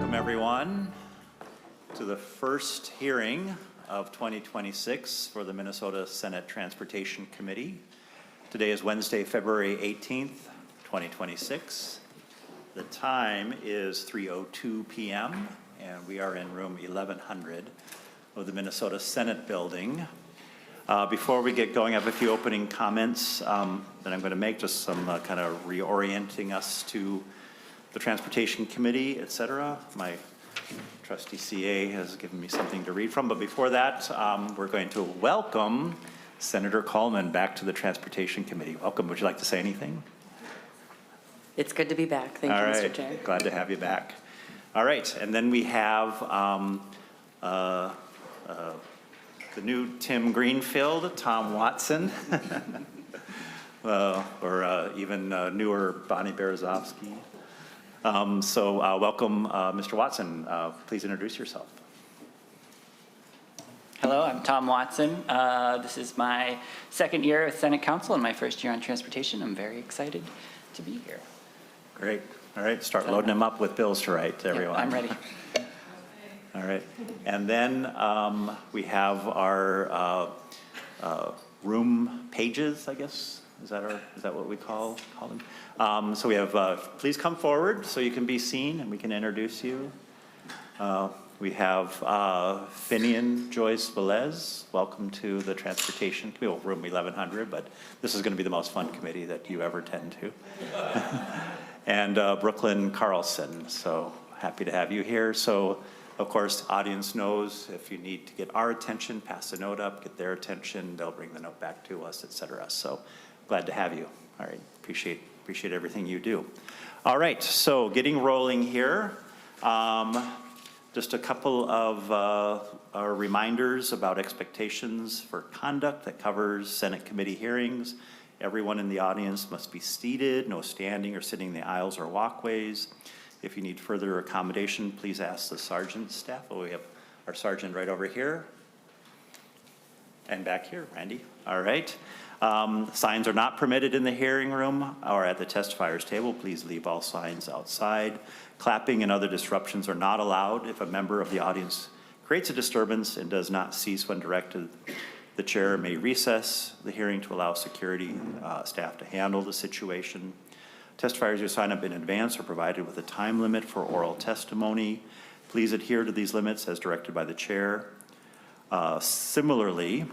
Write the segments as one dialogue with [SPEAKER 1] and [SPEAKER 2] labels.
[SPEAKER 1] Welcome everyone to the first hearing of 2026 for the Minnesota Senate Transportation Committee. Today is Wednesday, February 18th, 2026. The time is 3:02 p.m. and we are in room 1100 of the Minnesota Senate building. Before we get going, I have a few opening comments that I'm going to make, just some kind of reorienting us to the Transportation Committee, etc. My trusty CA has given me something to read from, but before that, we're going to welcome Senator Coleman back to the Transportation Committee. Welcome. Would you like to say anything?
[SPEAKER 2] It's good to be back. Thank you, Mr. Chair.
[SPEAKER 1] Glad to have you back. All right, and then we have the new Tim Greenfield, Tom Watson, or even newer Bonnie Berezovsky. Welcome, Mr. Watson. Please introduce yourself.
[SPEAKER 3] Hello, I'm Tom Watson. This is my second year with Senate Counsel and my first year on transportation. I'm very excited to be here.
[SPEAKER 1] Great. All right, start loading them up with bills to write, everyone.
[SPEAKER 3] Yeah, I'm ready.
[SPEAKER 1] All right, and then we have our room pages, I guess. Is that what we call them? So we have, please come forward so you can be seen and we can introduce you. We have Finian Joyce Velez. Welcome to the Transportation Committee, well, room 1100, but this is going to be the most fun committee that you ever tend to. And Brooklyn Carlson, so happy to have you here. So, of course, audience knows if you need to get our attention, pass the note up, get their attention, they'll bring the note back to us, etc. So glad to have you. All right, appreciate everything you do. All right, so getting rolling here. Just a couple of reminders about expectations for conduct that covers Senate committee hearings. Everyone in the audience must be seated, no standing or sitting in the aisles or walkways. If you need further accommodation, please ask the sergeant staff. Oh, we have our sergeant right over here. And back here, Randy. All right. Signs are not permitted in the hearing room or at the testifier's table. Please leave all signs outside. Clapping and other disruptions are not allowed. If a member of the audience creates a disturbance and does not cease when directed, the chair may recess the hearing to allow security staff to handle the situation. Testifiers who sign up in advance are provided with a time limit for oral testimony. Please adhere to these limits as directed by the chair. Similarly,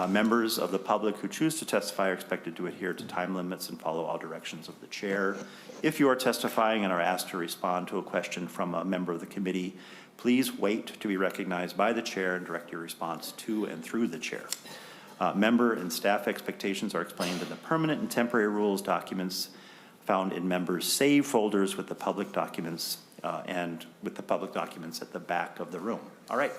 [SPEAKER 1] members of the public who choose to testify are expected to adhere to time limits and follow all directions of the chair. If you are testifying and are asked to respond to a question from a member of the committee, please wait to be recognized by the chair and direct your response to and through the chair. Member and staff expectations are explained in the permanent and temporary rules documents found in members' save folders with the public documents and with the public documents at the back of the room. All right,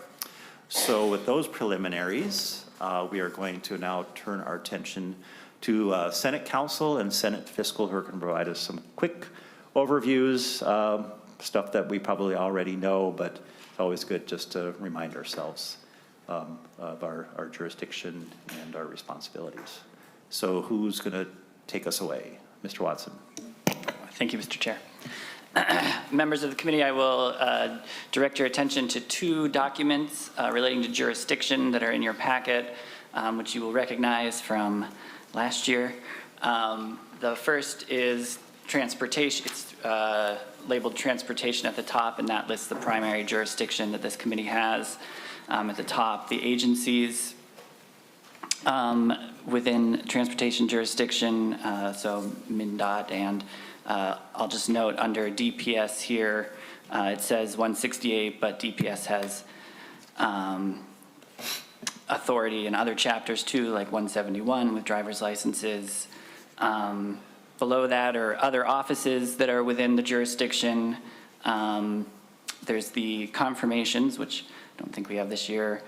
[SPEAKER 1] so with those preliminaries, we are going to now turn our attention to Senate Counsel and Senate Fiscal, who are going to provide us some quick overviews, stuff that we probably already know, but it's always good just to remind ourselves of our jurisdiction and our responsibilities. So who's going to take us away? Mr. Watson.
[SPEAKER 3] Thank you, Mr. Chair. Members of the committee, I will direct your attention to two documents relating to jurisdiction that are in your packet, which you will recognize from last year. The first is transportation. It's labeled transportation at the top, and that lists the primary jurisdiction that this committee has. At the top, the agencies within transportation jurisdiction, so MnDOT, and I'll just note under DPS here, it says 168, but DPS has authority in other chapters too, like 171 with driver's licenses. Below that are other offices that are within the jurisdiction. There's the confirmations, which I don't think we have this year.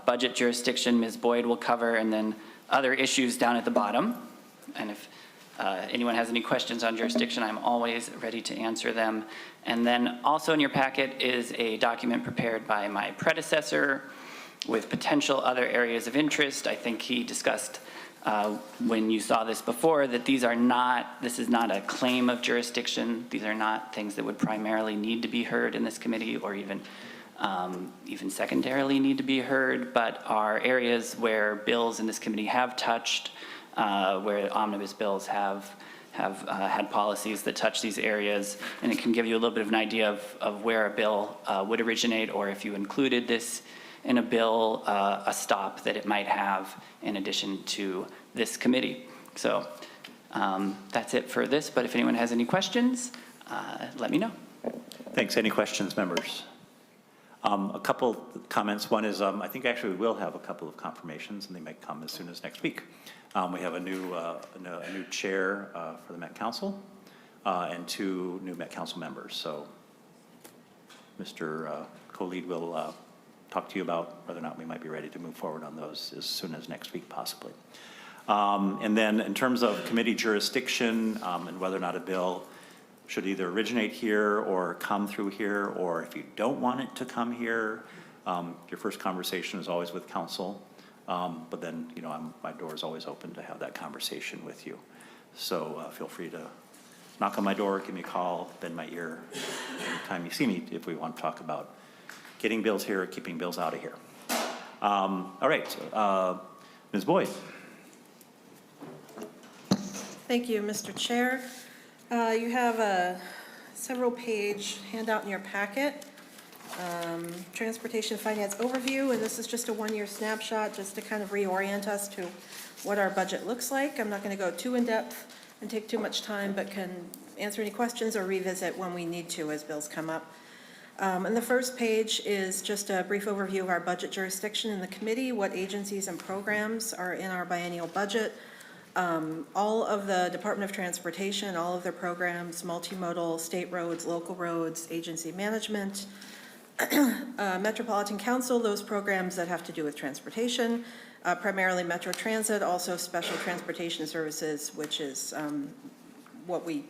[SPEAKER 3] Budget jurisdiction, Ms. Boyd will cover, and then other issues down at the bottom. And if anyone has any questions on jurisdiction, I'm always ready to answer them. And then also in your packet is a document prepared by my predecessor with potential other areas of interest. I think he discussed when you saw this before, that this is not a claim of jurisdiction. These are not things that would primarily need to be heard in this committee or even secondarily need to be heard, but are areas where bills in this committee have touched, where omnibus bills have had policies that touch these areas, and it can give you a little bit of an idea of where a bill would originate, or if you included this in a bill, a stop that it might have in addition to this committee. So that's it for this, but if anyone has any questions, let me know.
[SPEAKER 1] Thanks. Any questions, members? A couple comments. One is I think actually we will have a couple of confirmations, and they might come as soon as next week. We have a new chair for the Met Council and 2 new Met Council members. So Mr. Co-Lead will talk to you about whether or not we might be ready to move forward on those as soon as next week, possibly. And then in terms of committee jurisdiction and whether or not a bill should either originate here or come through here, or if you don't want it to come here, your first conversation is always with counsel. But then, you know, my door is always open to have that conversation with you. So feel free to knock on my door, give me a call, bend my ear anytime you see me if we want to talk about getting bills here or keeping bills out of here. All right, Ms. Boyd.
[SPEAKER 4] Thank you, Mr. Chair. You have a several-page handout in your packet. Transportation Finance Overview, and this is just a one-year snapshot just to kind of reorient us to what our budget looks like. I'm not going to go too in-depth and take too much time, but can answer any questions or revisit when we need to as bills come up. And the first page is just a brief overview of our budget jurisdiction in the committee, what agencies and programs are in our biennial budget. All of the Department of Transportation, all of their programs, multimodal, state roads, local roads, agency management, Metropolitan Council, those programs that have to do with transportation, primarily Metro Transit, also Special Transportation Services, which is what we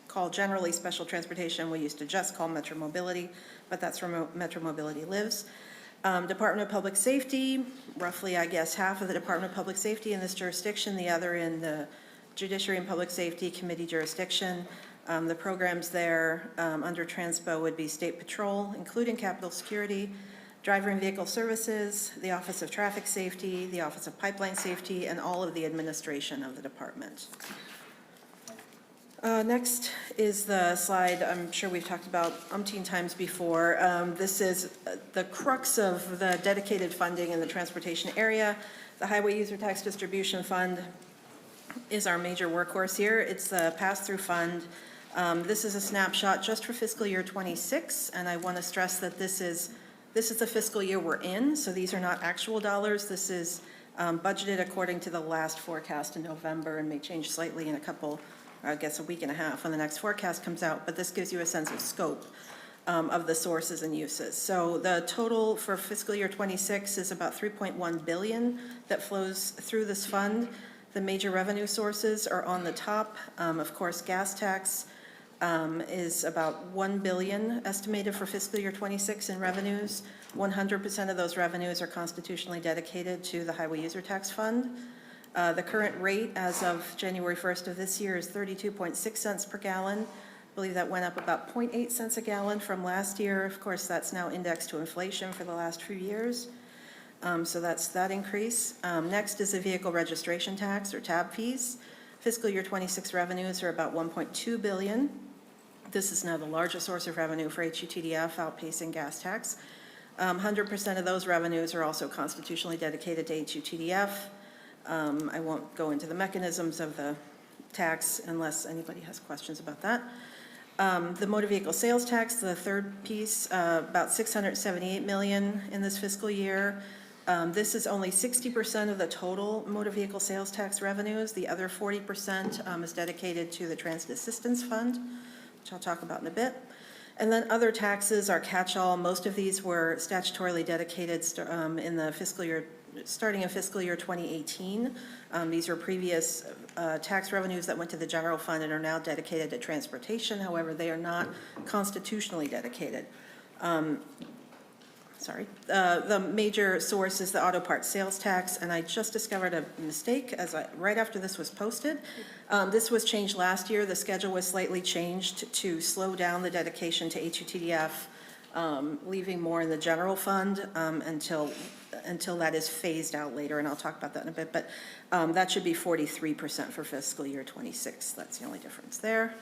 [SPEAKER 4] call generally Special Transportation. We used to just call Metro Mobility, but that's where Metro Mobility lives. Department of Public Safety, roughly, I guess, half of the Department of Public Safety in this jurisdiction, the other in the Judiciary and Public Safety Committee jurisdiction. The programs there under Transpo would be State Patrol, including Capitol Security, Driver and Vehicle Services, the Office of Traffic Safety, the Office of Pipeline Safety, and all of the administration of the department. Next is the slide I'm sure we've talked about umpteen times before. This is the crux of the dedicated funding in the transportation area. The Highway User Tax Distribution Fund is our major workhorse here. It's the pass-through fund. This is a snapshot just for fiscal year 26, and I want to stress that this is the fiscal year we're in, so these are not actual dollars. This is budgeted according to the last forecast in November and may change slightly in I guess a week and a half when the next forecast comes out, but this gives you a sense of scope of the sources and uses. So the total for fiscal year 26 is about $3.1 billion that flows through this fund. The major revenue sources are on the top. Of course, gas tax is about $1 billion estimated for fiscal year 26 in revenues. 100% of those revenues are constitutionally dedicated to the Highway User Tax Fund. The current rate as of January 1st of this year is 32.6 cents per gallon. I believe that went up about 0.8 cents a gallon from last year. Of course, that's now indexed to inflation for the last few years. So that's that increase. Next is the vehicle registration tax or TAB fees. Fiscal year 26 revenues are about $1.2 billion. This is now the largest source of revenue for HUTDF, outpacing gas tax. 100% of those revenues are also constitutionally dedicated to HUTDF. I won't go into the mechanisms of the tax unless anybody has questions about that. The motor vehicle sales tax, the third piece, about $678 million in this fiscal year. This is only 60% of the total motor vehicle sales tax revenues. The other 40% is dedicated to the Transit Assistance Fund, which I'll talk about in a bit. And then other taxes are catch-all. Most of these were statutorily dedicated in the fiscal year, starting in fiscal year 2018. These are previous tax revenues that went to the general fund and are now dedicated to transportation. However, they are not constitutionally dedicated. The major source is the auto parts sales tax, and I just discovered a mistake right after this was posted. This was changed last year. The schedule was slightly changed to slow down the dedication to HUTDF, leaving more in the general fund until that is phased out later, and I'll talk about that in a bit. But that should be 43% for fiscal year 26. That's the only difference there.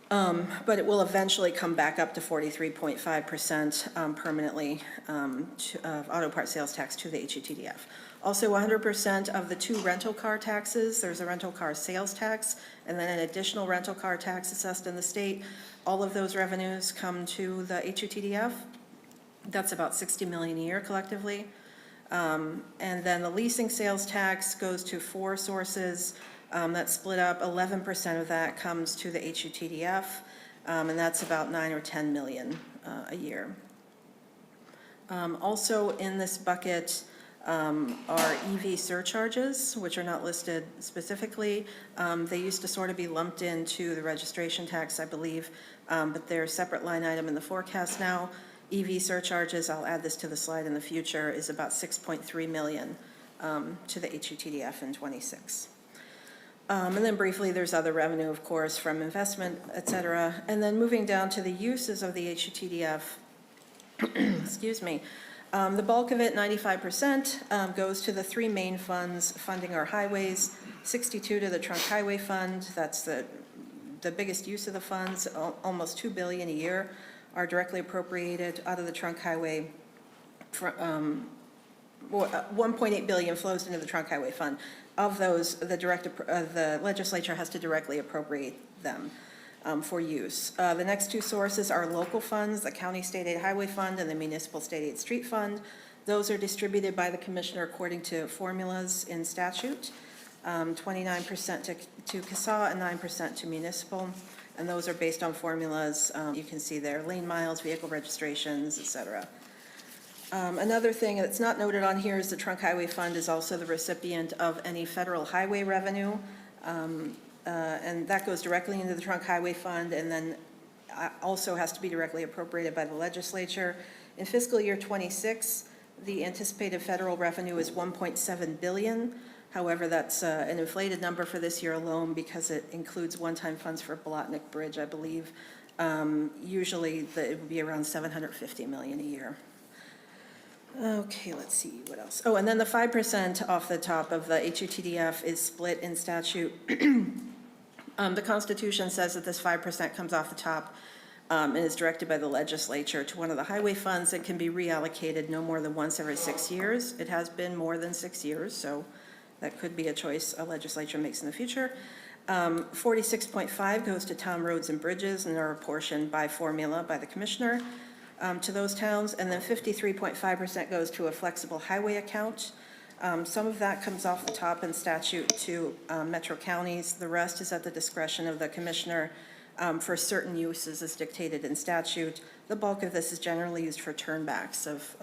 [SPEAKER 4] But it will eventually come back up to 43.5% permanently of auto part sales tax to the HUTDF. Also, 100% of the 2 rental car taxes, there's a rental car sales tax, and then an additional rental car tax assessed in the state. All of those revenues come to the HUTDF. That's about $60 million a year collectively. And then the leasing sales tax goes to 4 sources. That's split up. 11% of that comes to the HUTDF, and that's about $9 or $10 million a year. Also in this bucket are EV surcharges, which are not listed specifically. They used to sort of be lumped into the registration tax, I believe, but they're a separate line item in the forecast now. EV surcharges, I'll add this to the slide in the future, is about $6.3 million to the HUTDF in 26. And then briefly, there's other revenue, of course, from investment, et cetera. And then moving down to the uses of the HUTDF, excuse me, the bulk of it, 95%, goes to the 3 main funds funding our highways, 62 to the trunk highway fund. That's the biggest use of the funds. Almost $2 billion a year are directly appropriated out of the trunk highway. 1.8 billion flows into the trunk highway fund. Of those, the legislature has to directly appropriate them for use. The next 2 sources are local funds, the county state aid highway fund and the municipal state aid street fund. Those are distributed by the commissioner according to formulas in statute, 29% to CASA and 9% to municipal. And those are based on formulas. You can see there, lane miles, vehicle registrations, et cetera. Another thing that's not noted on here is the Trunk Highway Fund is also the recipient of any federal highway revenue, and that goes directly into the Trunk Highway Fund and then also has to be directly appropriated by the legislature. In fiscal year 26, the anticipated federal revenue is $1.7 billion. However, that's an inflated number for this year alone because it includes one-time funds for Bolotnik Bridge, I believe. Usually it would be around $750 million a year. Okay, let's see what else. Oh, and then the 5% off the top of the HUTDF is split in statute. The Constitution says that this 5% comes off the top and is directed by the legislature to one of the highway funds and can be reallocated no more than once every 6 years. It has been more than 6 years, so that could be a choice a legislature makes in the future. 46.5 goes to town roads and bridges and are apportioned by formula by the commissioner to those towns, and then 53.5% goes to a flexible highway account. Some of that comes off the top in statute to metro counties. The rest is at the discretion of the commissioner for certain uses as dictated in statute. The bulk of this is generally used for turnbacks of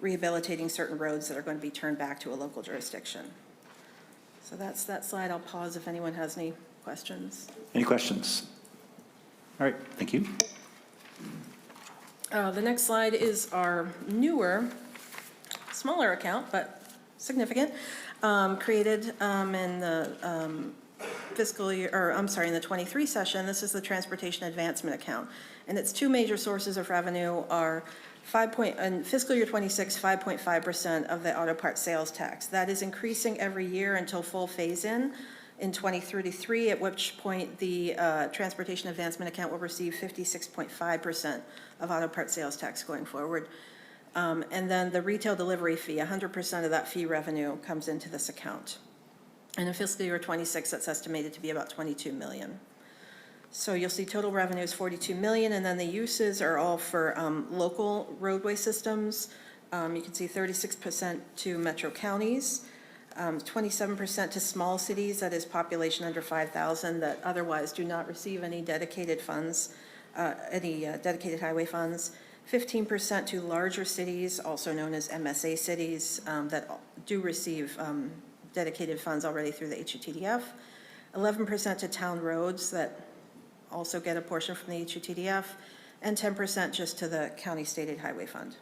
[SPEAKER 4] rehabilitating certain roads that are going to be turned back to a local jurisdiction. So that's that slide. I'll pause if anyone has any questions.
[SPEAKER 1] Any questions? All right, thank you.
[SPEAKER 4] The next slide is our newer, smaller account, but significant, created in the fiscal year, or I'm sorry, in the 23 session. This is the Transportation Advancement Account. And its 2 major sources of revenue are in fiscal year 26, 5.5% of the auto part sales tax. That is increasing every year until full phase-in 2033, at which point the Transportation Advancement Account will receive 56.5% of auto part sales tax going forward. And then the retail delivery fee, 100% of that fee revenue comes into this account. And in fiscal year 26, that's estimated to be about $22 million. So you'll see total revenue is $42 million, and then the uses are all for local roadway systems. You can see 36% to metro counties, 27% to small cities, that is population under 5,000, that otherwise do not receive any dedicated funds, dedicated highway funds. 15% to larger cities, also known as MSA cities, that do receive dedicated funds already through the HUTDF. 11% to town roads that also get a portion from the HUTDF, and 10% just to the county state aid highway fund.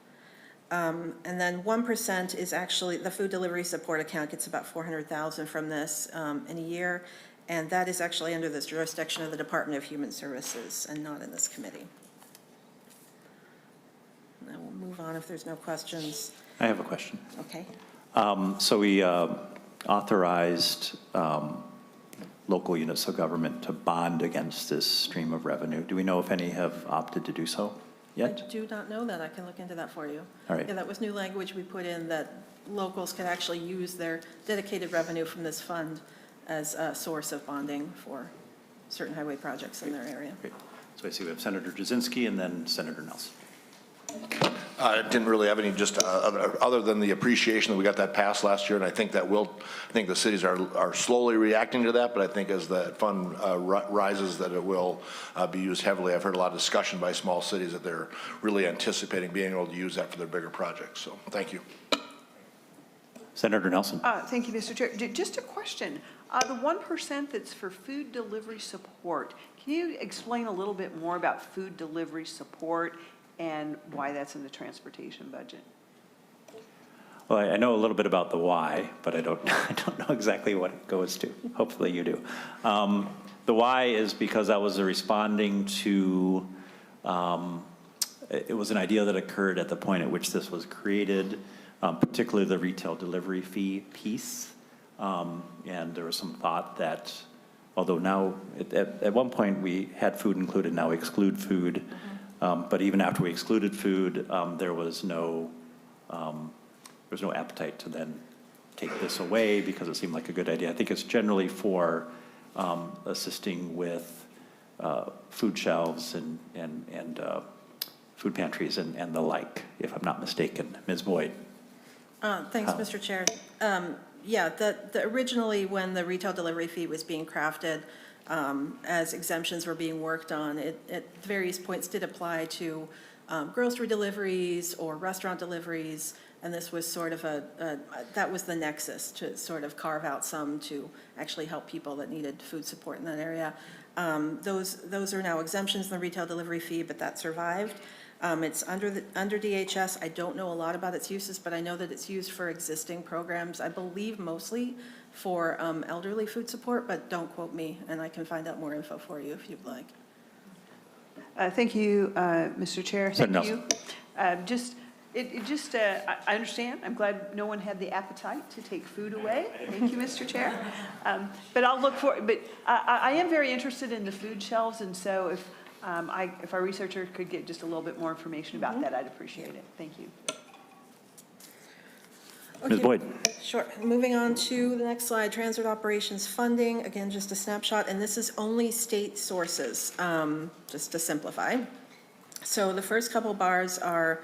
[SPEAKER 4] And then 1% is actually, the food delivery support account gets about $400,000 from this in a year, and that is actually under this jurisdiction of the Department of Human Services and not in this committee. Now we'll move on if there's no questions.
[SPEAKER 1] I have a question.
[SPEAKER 4] Okay.
[SPEAKER 1] So we authorized local units of government to bond against this stream of revenue. Do we know if any have opted to do so yet?
[SPEAKER 4] I do not know that. I can look into that for you.
[SPEAKER 1] All right.
[SPEAKER 4] Yeah, that was new language we put in, that locals could actually use their dedicated revenue from this fund as a source of bonding for certain highway projects in their area.
[SPEAKER 1] Great. So I see we have Senator Jasinski and then Senator Nelson.
[SPEAKER 5] I didn't really have any, just other than the appreciation that we got that passed last year, and I think the cities are slowly reacting to that, but I think as that fund rises, that it will be used heavily. I've heard a lot of discussion by small cities that they're really anticipating being able to use that for their bigger projects, so thank you.
[SPEAKER 1] Senator Nelson.
[SPEAKER 6] Thank you, Mr. Chair. Just a question. The 1% that's for food delivery support, can you explain a little bit more about food delivery support and why that's in the transportation budget?
[SPEAKER 1] Well, I know a little bit about the why, but I don't know exactly what it goes to. Hopefully you do. The why is because I was responding to, it was an idea that occurred at the point at which this was created, particularly the retail delivery fee piece. And there was some thought that, although now, at one point we had food included, now we exclude food. But even after we excluded food, there was no appetite to then take this away because it seemed like a good idea. I think it's generally for assisting with food shelves and food pantries and the like, if I'm not mistaken. Ms. Boyd.
[SPEAKER 4] Thanks, Mr. Chair. Yeah, originally when the retail delivery fee was being crafted, as exemptions were being worked on, it at various points did apply to grocery deliveries or restaurant deliveries, and this was sort of that was the nexus to sort of carve out some to actually help people that needed food support in that area. Those are now exemptions in the retail delivery fee, but that survived. It's under DHS. I don't know a lot about its uses, but I know that it's used for existing programs, I believe mostly for elderly food support, but don't quote me, and I can find out more info for you if you'd like.
[SPEAKER 6] Thank you, Mr. Chair.
[SPEAKER 1] Senator
[SPEAKER 6] Thank you. I understand. I'm glad no one had the appetite to take food away. Thank you, Mr. Chair. But I'll look for, but I am very interested in the food shelves, and so if our researcher could get just a little bit more information about that, I'd appreciate it. Thank you.
[SPEAKER 1] Ms. Boyd.
[SPEAKER 4] Sure. Moving on to the next slide, transit operations funding. Again, just a snapshot, and this is only state sources, just to simplify. So the first couple bars are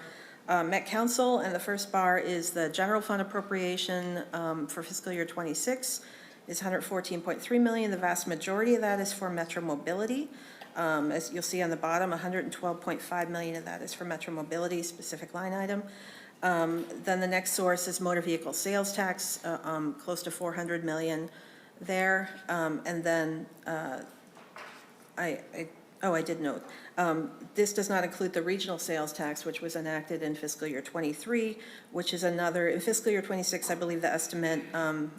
[SPEAKER 4] Met Counsel, and the first bar is the general fund appropriation for fiscal year 26 is $114.3 million. The vast majority of that is for Metro Mobility. As you'll see on the bottom, $112.5 million of that is for Metro Mobility, specific line item. Then the next source is motor vehicle sales tax, close to $400 million there. And then I did note, this does not include the regional sales tax, which was enacted in fiscal year 23, which is another, in fiscal year 26, I believe the estimate,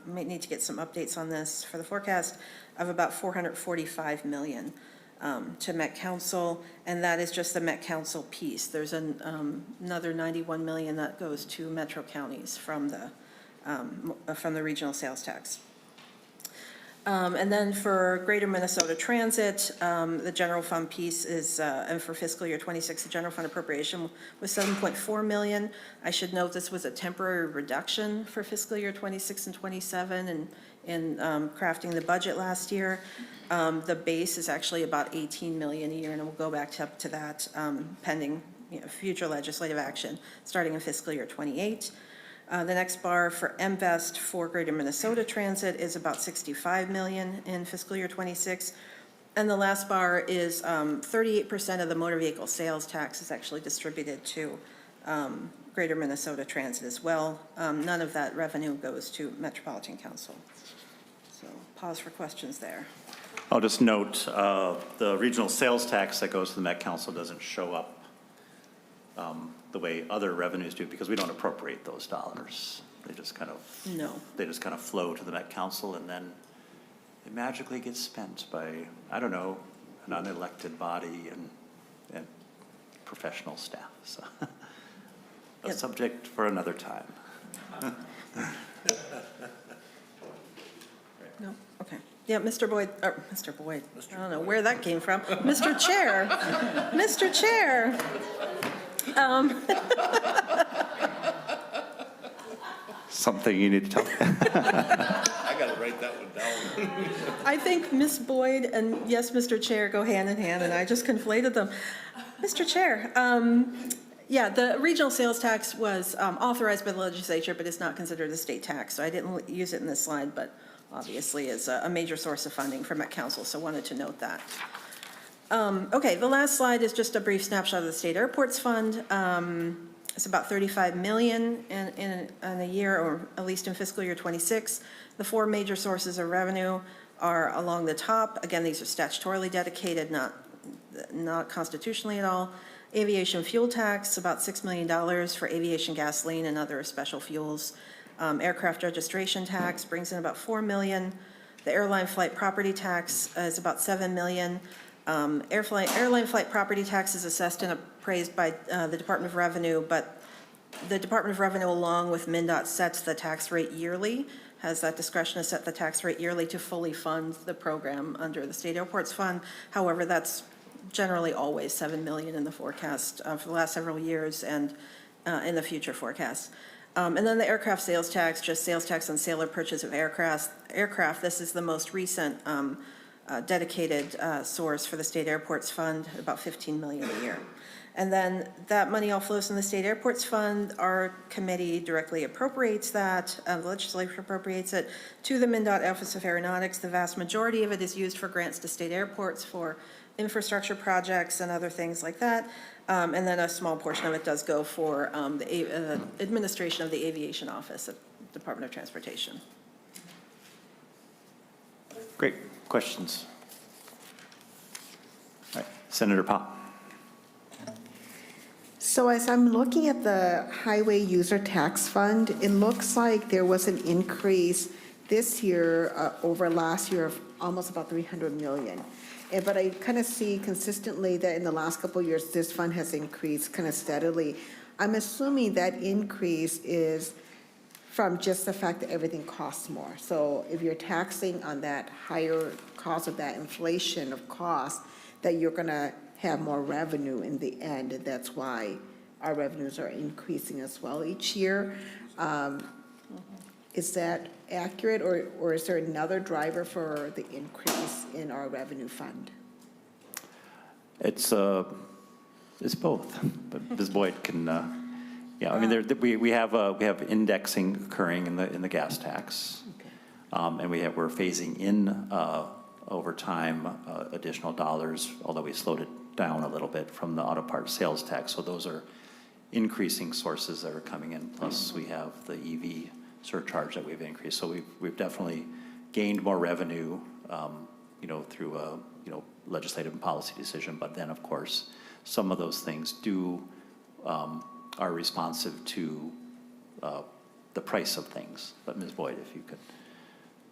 [SPEAKER 4] might need to get some updates on this for the forecast, of about $445 million. To Met Counsel, and that is just the Met Counsel piece. There's another $91 million that goes to metro counties from the regional sales tax. And then for Greater Minnesota Transit, the general fund piece is, and for fiscal year 26, the general fund appropriation was $7.4 million. I should note this was a temporary reduction for fiscal year 26 and 27 and in crafting the budget last year. The base is actually about $18 million a year, and we'll go back up to that pending future legislative action starting in fiscal year 28. The next bar for MVEST for Greater Minnesota Transit is about $65 million in fiscal year 26. And the last bar is 38% of the motor vehicle sales tax is actually distributed to Greater Minnesota Transit as well. None of that revenue goes to Metropolitan Council. So pause for questions there.
[SPEAKER 1] I'll just note the regional sales tax that goes to the Met Council doesn't show up the way other revenues do, because we don't appropriate those dollars. They just kind of flow to the Met Council, and then it magically gets spent by, I don't know, an unelected body and professional staff. So a subject for another time.
[SPEAKER 4] No, okay. Yeah, Mr. Boyd, I don't know where that came from. Mr. Chair, Mr. Chair.
[SPEAKER 1] Something you need to tell.
[SPEAKER 5] I got to write that one down.
[SPEAKER 4] I think Ms. Boyd and yes, Mr. Chair go hand in hand, and I just conflated them. Mr. Chair, yeah, the regional sales tax was authorized by the legislature, but it's not considered a state tax, so I didn't use it in this slide, but obviously it's a major source of funding for Met Council, so wanted to note that. Okay, the last slide is just a brief snapshot of the State Airports Fund. It's about $35 million in a year, or at least in fiscal year 26. The four major sources of revenue are along the top. Again, these are statutorily dedicated, not constitutionally at all. Aviation fuel tax, about $6 million for aviation gasoline and other special fuels. Aircraft registration tax brings in about $4 million. The airline flight property tax is about $7 million. Airline flight property tax is assessed and appraised by the Department of Revenue, but the Department of Revenue, along with MnDOT, sets the tax rate yearly, has that discretion to set the tax rate yearly to fully fund the program under the State Airports Fund. However, that's generally always $7 million in the forecast for the last several years and in the future forecast. And then the aircraft sales tax, just sales tax on sale or purchase of aircraft. This is the most recent dedicated source for the State Airports Fund, about $15 million a year. And then that money all flows from the State Airports Fund. Our committee directly appropriates that. The legislature appropriates it to the MnDOT Office of Aeronautics. The vast majority of it is used for grants to state airports for infrastructure projects and other things like that. And then a small portion of it does go for the administration of the aviation office at the Department of Transportation.
[SPEAKER 1] Great. Questions? All right. Senator Powell.
[SPEAKER 7] So as I'm looking at the Highway User Tax Fund, it looks like there was an increase this year over last year of almost about 300 million. But I kind of see consistently that in the last couple of years, this fund has increased kind of steadily. I'm assuming that increase is from just the fact that everything costs more. So if you're taxing on that higher cost of that inflation of cost, that you're going to have more revenue in the end, and that's why our revenues are increasing as well each year. Is that accurate, or is there another driver for the increase in our revenue fund?
[SPEAKER 1] It's both, but Ms. Boyd can, yeah, I mean, we have indexing occurring in the gas tax.
[SPEAKER 7] Okay.
[SPEAKER 1] And we're phasing in over time additional dollars, although we slowed it down a little bit from the auto parts sales tax. So those are increasing sources that are coming in. Plus we have the EV surcharge that we've increased. So we've definitely gained more revenue, through a legislative and policy decision. But then of course some of those things are responsive to the price of things. But Ms. Boyd, if you could.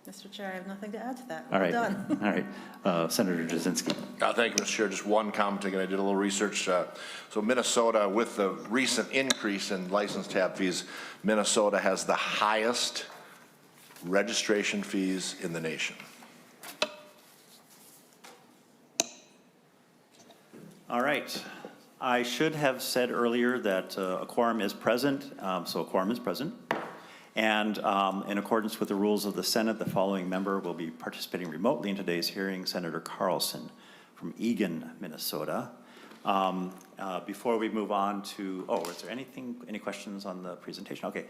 [SPEAKER 4] Mr. Chair, I have nothing to add to that.
[SPEAKER 1] All right.
[SPEAKER 4] Well done.
[SPEAKER 1] All right. Senator Jasinski.
[SPEAKER 5] Thank you, Mr. Chair. Just one comment. Again, I did a little research. So Minnesota, with the recent increase in license tab fees, Minnesota has the highest registration fees in the nation.
[SPEAKER 1] All right. I should have said earlier that a quorum is present, so a quorum is present. And in accordance with the rules of the Senate, the following member will be participating remotely in today's hearing, Senator Carlson from Eagan, Minnesota. Before we move on to, is there any questions on the presentation? Okay,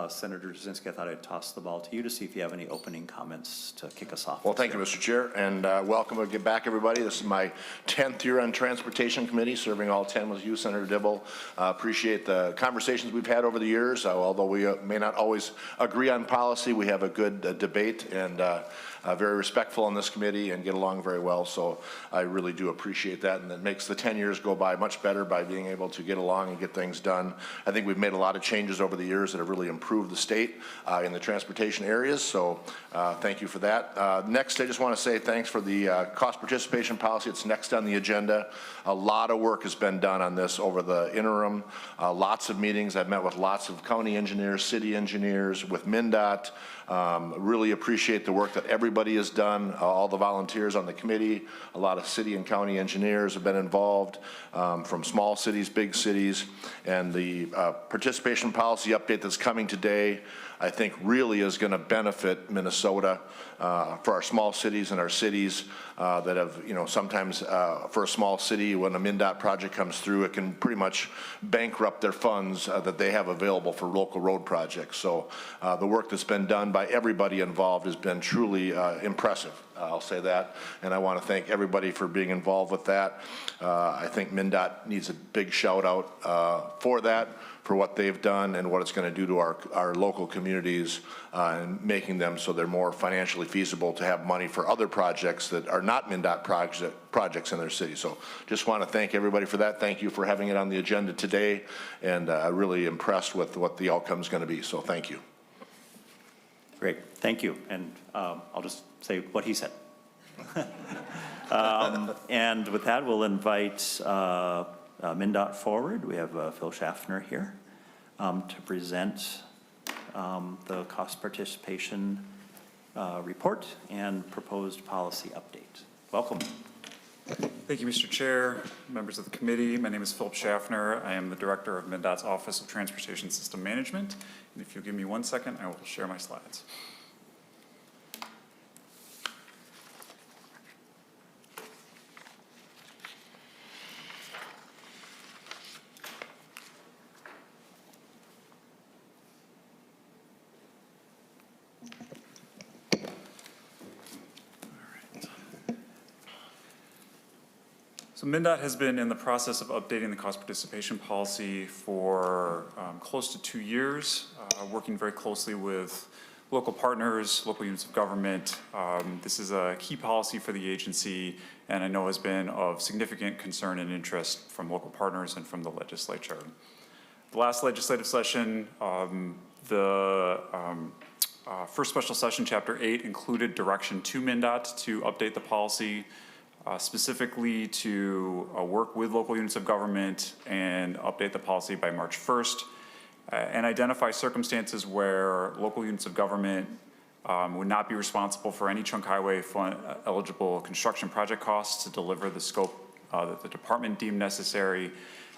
[SPEAKER 1] Senator Jasinski, I thought I'd toss the ball to you to see if you have any opening comments to kick us off.
[SPEAKER 5] Well, thank you, Mr. Chair, and welcome to get back, everybody. This is my 10th year on Transportation Committee, serving all 10 with you, Senator Dibble. Appreciate the conversations we've had over the years. Although we may not always agree on policy, we have a good debate, and very respectful on this committee and get along very well. So I really do appreciate that, and it makes the 10 years go by much better by being able to get along and get things done. I think we've made a lot of changes over the years that have really improved the state in the transportation areas. So thank you for that. Next, I just want to say thanks for the cost participation policy. It's next on the agenda. A lot of work has been done on this over the interim. Lots of meetings. I've met with lots of county engineers, city engineers, with MnDOT. Really appreciate the work that everybody has done, all the volunteers on the committee. A lot of city and county engineers have been involved from small cities, big cities, and the participation policy update that's coming today, I think really is going to benefit Minnesota for our small cities and our cities that have, sometimes for a small city, when a MnDOT project comes through, it can pretty much bankrupt their funds that they have available for local road projects. So the work that's been done by everybody involved has been truly impressive. I'll say that, and I want to thank everybody for being involved with that. I think MnDOT needs a big shout out for that, for what they've done and what it's going to do to our local communities and making them so they're more financially feasible to have money for other projects that are not MnDOT projects in their city. So just want to thank everybody for that. Thank you for having it on the agenda today, and I'm really impressed with what the outcome is going to be. So thank you.
[SPEAKER 1] Great, thank you. And I'll just say what he said. And with that, we'll invite MnDOT forward. We have Phil Schaffner here to present the cost participation report and proposed policy update. Welcome.
[SPEAKER 8] Thank you, Mr. Chair, members of the committee. My name is Philip Schaffner. I am the director of MnDOT's Office of Transportation System Management. And if you'll give me 1 second, I will share my slides. So MnDOT has been in the process of updating the cost participation policy for close to 2 years, working very closely with local partners, local units of government. This is a key policy for the agency, and I know has been of significant concern and interest from local partners and from the legislature. The last legislative session, the first special session, Chapter 8, included direction to MnDOT to update the policy, specifically to work with local units of government and update the policy by March 1st, and identify circumstances where local units of government would not be responsible for any trunk highway fund eligible construction project costs to deliver the scope that the department deemed necessary,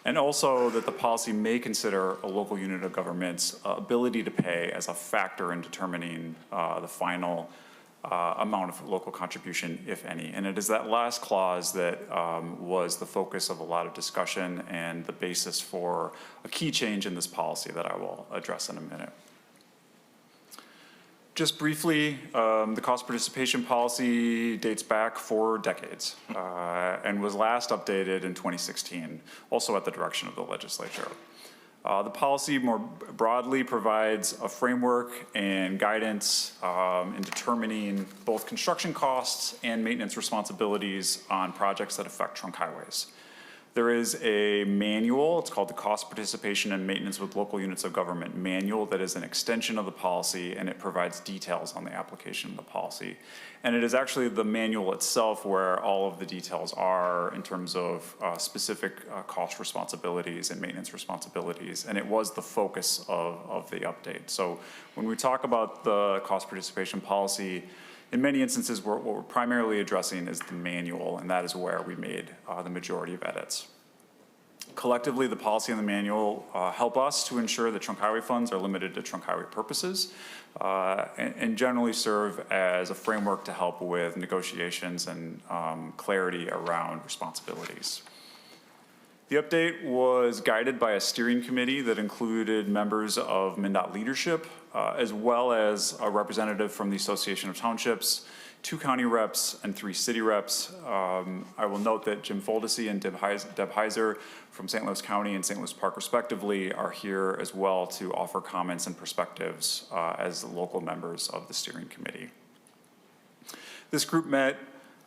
[SPEAKER 8] and also that the policy may consider a local unit of government's ability to pay as a factor in determining the final amount of local contribution, if any. And it is that last clause that was the focus of a lot of discussion and the basis for a key change in this policy that I will address in a minute. Just briefly, the cost participation policy dates back 4 decades and was last updated in 2016, also at the direction of the legislature. The policy more broadly provides a framework and guidance in determining both construction costs and maintenance responsibilities on projects that affect trunk highways. There is a manual, it's called the Cost Participation and Maintenance with Local Units of Government Manual, that is an extension of the policy, and it provides details on the application of the policy. And it is actually the manual itself where all of the details are in terms of specific cost responsibilities and maintenance responsibilities, and it was the focus of the update. So when we talk about the cost participation policy, in many instances, what we're primarily addressing is the manual, and that is where we made the majority of edits. Collectively, the policy and the manual help us to ensure that trunk highway funds are limited to trunk highway purposes and generally serve as a framework to help with negotiations and clarity around responsibilities. The update was guided by a steering committee that included members of MnDOT leadership, as well as a representative from the Association of Townships, 2 county reps, and 3 city reps. I will note that Jim Foldesy and Deb Heiser from St. Louis County and St. Louis Park, respectively, are here as well to offer comments and perspectives as the local members of the steering committee. This group met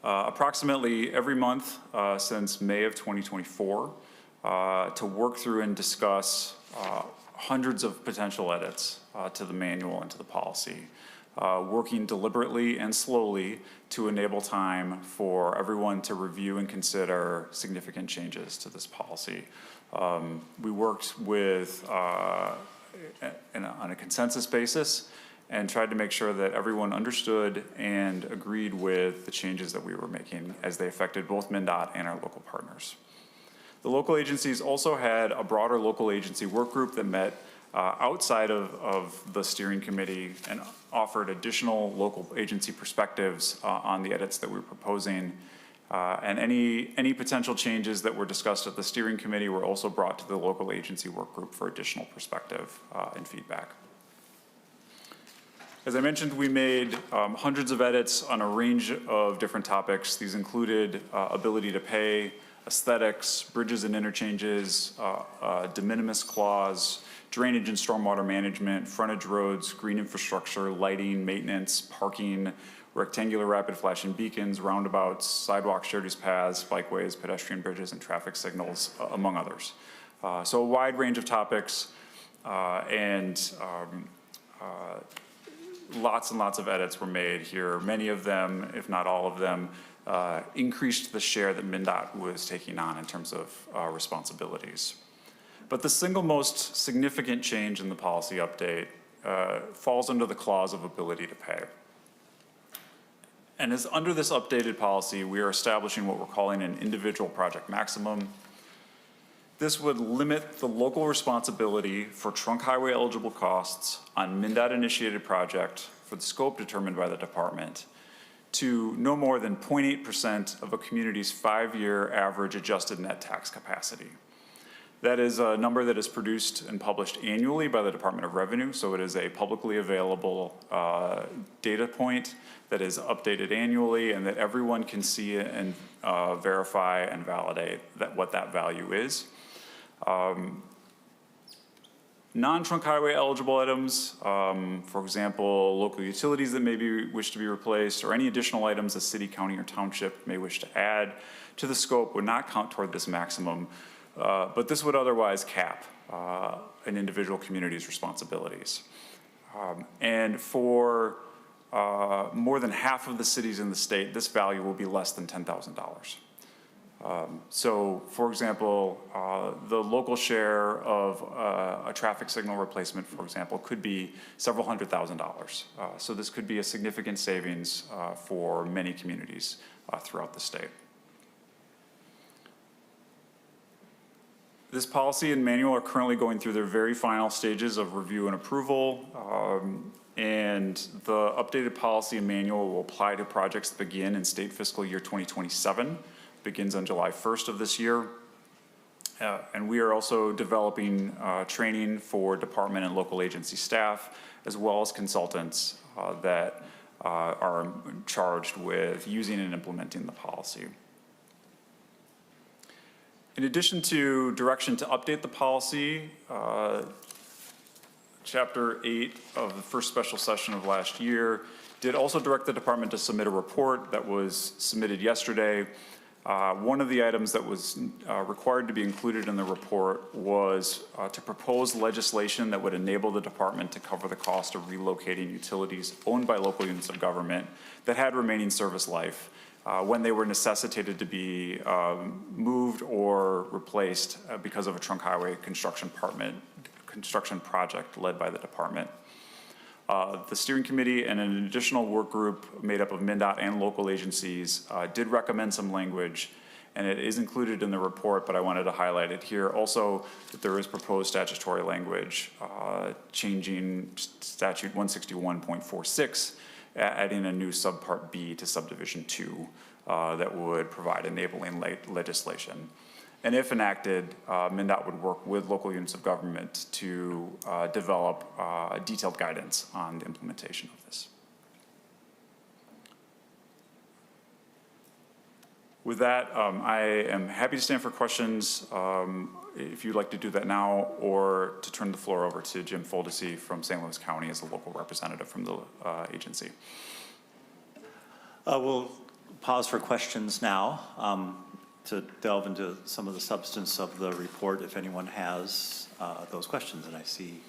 [SPEAKER 8] approximately every month since May of 2024 to work through and discuss hundreds of potential edits to the manual and to the policy, working deliberately and slowly to enable time for everyone to review and consider significant changes to this policy. We worked with on a consensus basis and tried to make sure that everyone understood and agreed with the changes that we were making as they affected both MnDOT and our local partners. The local agencies also had a broader local agency work group that met outside of the steering committee and offered additional local agency perspectives on the edits that we were proposing. And any potential changes that were discussed at the steering committee were also brought to the local agency work group for additional perspective and feedback. As I mentioned, we made hundreds of edits on a range of different topics. These included ability to pay, aesthetics, bridges and interchanges, de minimis clause, drainage and stormwater management, frontage roads, green infrastructure, lighting, maintenance, parking, rectangular rapid flashing beacons, roundabouts, sidewalks, shared use paths, bikeways, pedestrian bridges, and traffic signals, among others. So a wide range of topics and lots and lots of edits were made here. Many of them, if not all of them, increased the share that MnDOT was taking on in terms of responsibilities. But the single most significant change in the policy update falls under the clause of ability to pay. And as under this updated policy, we are establishing what we're calling an individual project maximum. This would limit the local responsibility for trunk highway eligible costs on MnDOT initiated project for the scope determined by the department to no more than 0.8% of a community's 5-year average adjusted net tax capacity. That is a number that is produced and published annually by the Department of Revenue, so it is a publicly available data point that is updated annually and that everyone can see and verify and validate that what that value is. Non-trunk highway eligible items, for example, local utilities that maybe wish to be replaced, or any additional items a city, county, or township may wish to add to the scope would not count toward this maximum, but this would otherwise cap an individual community's responsibilities. And for more than half of the cities in the state, this value will be less than $10,000. So, for example, the local share of a traffic signal replacement, for example, could be several $100,000. So this could be a significant savings for many communities throughout the state. This policy and manual are currently going through their very final stages of review and approval. And the updated policy and manual will apply to projects that begin in state fiscal year 2027. Begins on July 1st of this year. And we are also developing training for department and local agency staff, as well as consultants that are charged with using and implementing the policy. In addition to direction to update the policy, Chapter 8 of the first special session of last year did also direct the department to submit a report that was submitted yesterday. One of the items that was required to be included in the report was to propose legislation that would enable the department to cover the cost of relocating utilities owned by local units of government that had remaining service life when they were necessitated to be moved or replaced because of a trunk highway construction project led by the department. The steering committee and an additional work group made up of MnDOT and local agencies did recommend some language, and it is included in the report, but I wanted to highlight it here. Also, that there is proposed statutory language changing statute 161.46, adding a new subpart B to subdivision 2 that would provide enabling legislation. And if enacted, MnDOT would work with local units of government to develop detailed guidance on the implementation of this. With that, I am happy to stand for questions if you'd like to do that now, or to turn the floor over to Jim Foldesy from St. Louis County as a local representative from the agency.
[SPEAKER 1] We'll pause for questions now to delve into some of the substance of the report if anyone has those questions. And I see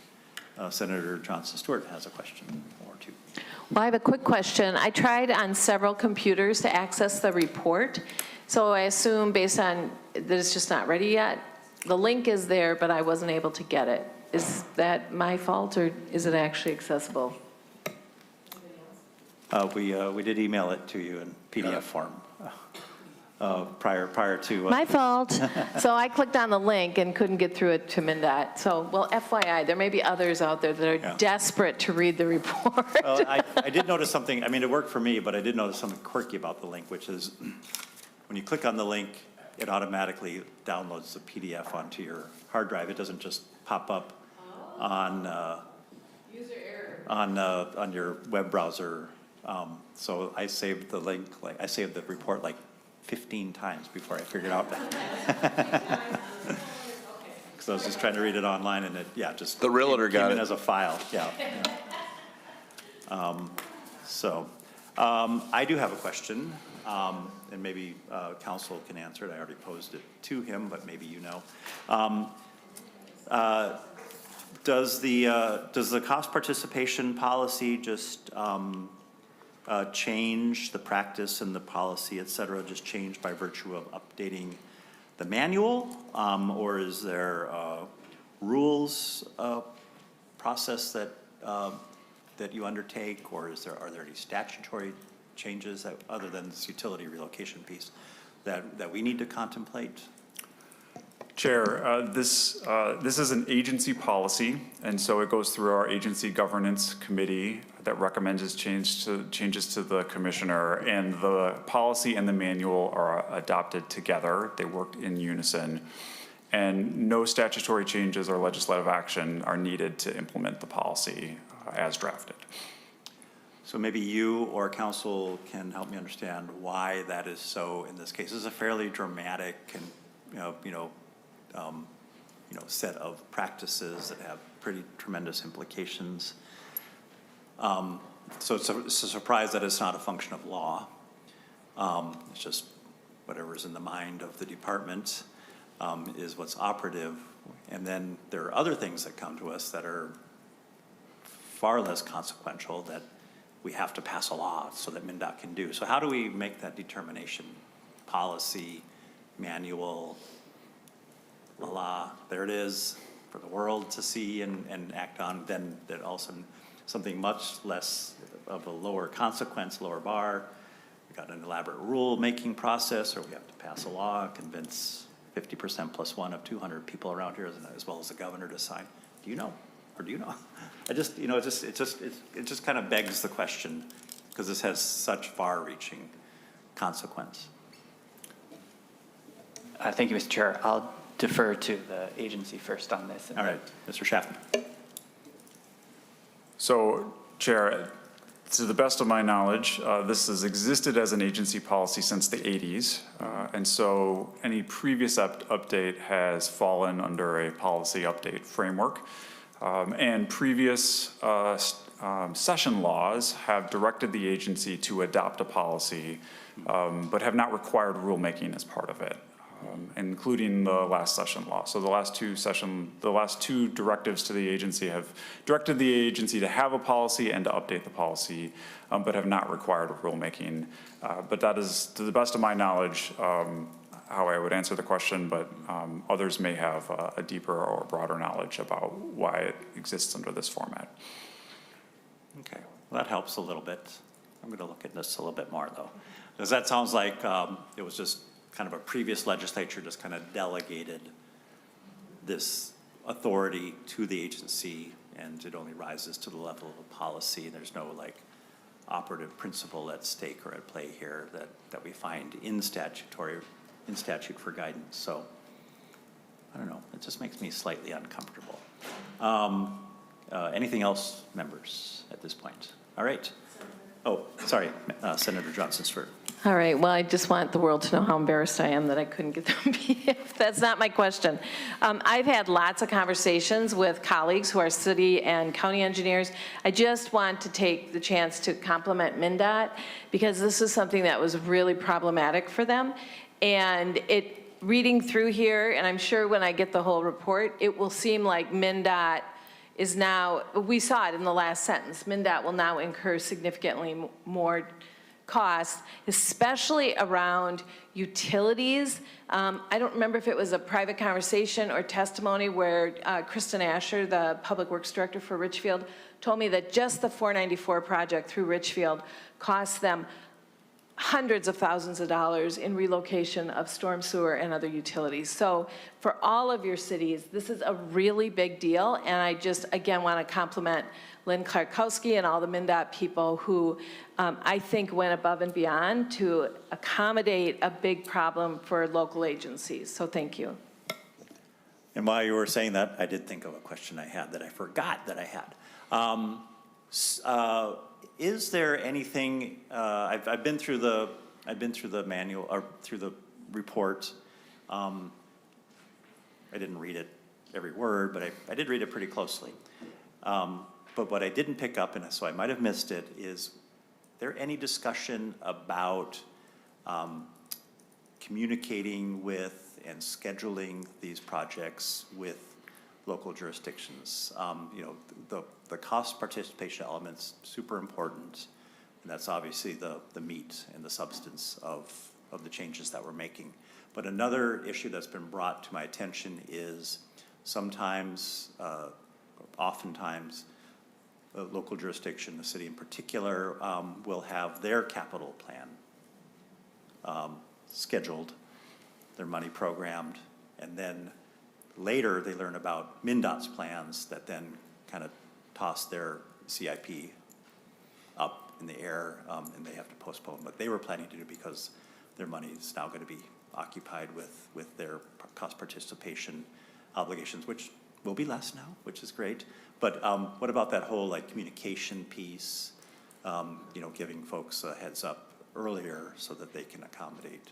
[SPEAKER 1] Senator Johnson Stewart has a question or two.
[SPEAKER 9] Well, I have a quick question. I tried on several computers to access the report, so I assume based on that it's just not ready yet. The link is there, but I wasn't able to get it. Is that my fault, or is it actually accessible?
[SPEAKER 1] We did email it to you in PDF form prior to.
[SPEAKER 9] My fault. So I clicked on the link and couldn't get through it to MnDOT. So, well, FYI, there may be others out there that are desperate to read the report.
[SPEAKER 1] Well, I did notice something. I mean, it worked for me, but I did notice something quirky about the link, which is when you click on the link, it automatically downloads the PDF onto your hard drive. It doesn't just pop up on on your web browser. So I saved the link, I saved the report like 15 times before I figured out that. Because I was just trying to read it online, and it, just
[SPEAKER 5] The realtor
[SPEAKER 1] came
[SPEAKER 5] got
[SPEAKER 1] in
[SPEAKER 5] it.
[SPEAKER 1] as a file, I do have a question, and maybe counsel can answer it. I already posed it to him, but maybe you know. Does the cost participation policy just change the practice and the policy, et cetera, just change by virtue of updating the manual? Or is there rules process that you undertake, or are there any statutory changes that, other than this utility relocation piece, that we need to contemplate?
[SPEAKER 8] Chair, this is an agency policy, and so it goes through our agency governance committee that recommends changes to the commissioner, and the policy and the manual are adopted together. They work in unison, and no statutory changes or legislative action are needed to implement the policy as drafted.
[SPEAKER 1] So maybe you or counsel can help me understand why that is so in this case. This is a fairly dramatic and set of practices that have pretty tremendous implications. So it's a surprise that it's not a function of law. It's just whatever's in the mind of the department is what's operative. And then there are other things that come to us that are far less consequential that we have to pass a law so that MnDOT can do. So how do we make that determination? Policy, manual, la, there it is for the world to see and act on. Then that also something much less of a lower consequence, lower bar. We got an elaborate rule-making process, or we have to pass a law, convince 50% plus one of 200 people around here, as well as the governor, to sign. Do you know, or do you know? I just, it just kind of begs the question, because this has such far-reaching consequence.
[SPEAKER 3] Thank you, Mr. Chair. I'll defer to the agency first on this.
[SPEAKER 1] All right, Mr. Schaffner.
[SPEAKER 8] So, Chair, to the best of my knowledge, this has existed as an agency policy since the 80s. And so any previous update has fallen under a policy update framework. And previous session laws have directed the agency to adopt a policy, but have not required rulemaking as part of it, including the last session law. So the last two directives to the agency have directed the agency to have a policy and to update the policy, but have not required rulemaking. But that is, to the best of my knowledge, how I would answer the question, but others may have a deeper or broader knowledge about why it exists under this format.
[SPEAKER 1] Okay, well, that helps a little bit. I'm going to look at this a little bit more, though, because that sounds like it was just kind of a previous legislature just kind of delegated this authority to the agency, and it only rises to the level of a policy. There's no like operative principle at stake or at play here that we find in statute for guidance. So I don't know, it just makes me slightly uncomfortable. Anything else, members, at this point? All right. Oh, sorry, Senator Johnson's first.
[SPEAKER 9] All right, well, I just want the world to know how embarrassed I am that I couldn't get the PDF. That's not my question. I've had lots of conversations with colleagues who are city and county engineers. I just want to take the chance to compliment MnDOT, because this is something that was really problematic for them. And reading through here, and I'm sure when I get the whole report, it will seem like MnDOT is now, we saw it in the last sentence, MnDOT will now incur significantly more costs, especially around utilities. I don't remember if it was a private conversation or testimony where Kristen Asher, the Public Works Director for Richfield, told me that just the 494 project through Richfield cost them hundreds of thousands of dollars in relocation of storm sewer and other utilities. So for all of your cities, this is a really big deal, and I just, again, want to compliment Lynn Klarkowski and all the MnDOT people who I think went above and beyond to accommodate a big problem for local agencies. So thank you.
[SPEAKER 1] And while you were saying that, I did think of a question I had that I forgot that I had. Is there anything? I've been through the manual or through the report. I didn't read it every word, but I did read it pretty closely. But what I didn't pick up, and so I might have missed it, is there any discussion about communicating with and scheduling these projects with local jurisdictions? You know, the cost participation element's super important, and that's obviously the meat and the substance of the changes that we're making. But another issue that's been brought to my attention is sometimes, oftentimes, the local jurisdiction, the city in particular, will have their capital plan scheduled, their money programmed, and then later they learn about MnDOT's plans that then kind of toss their CIP up in the air, and they have to postpone what they were planning to do because their money is now going to be occupied with their cost participation obligations, which will be less now, which is great. But what about that whole like communication piece, you know, giving folks a heads up earlier so that they can accommodate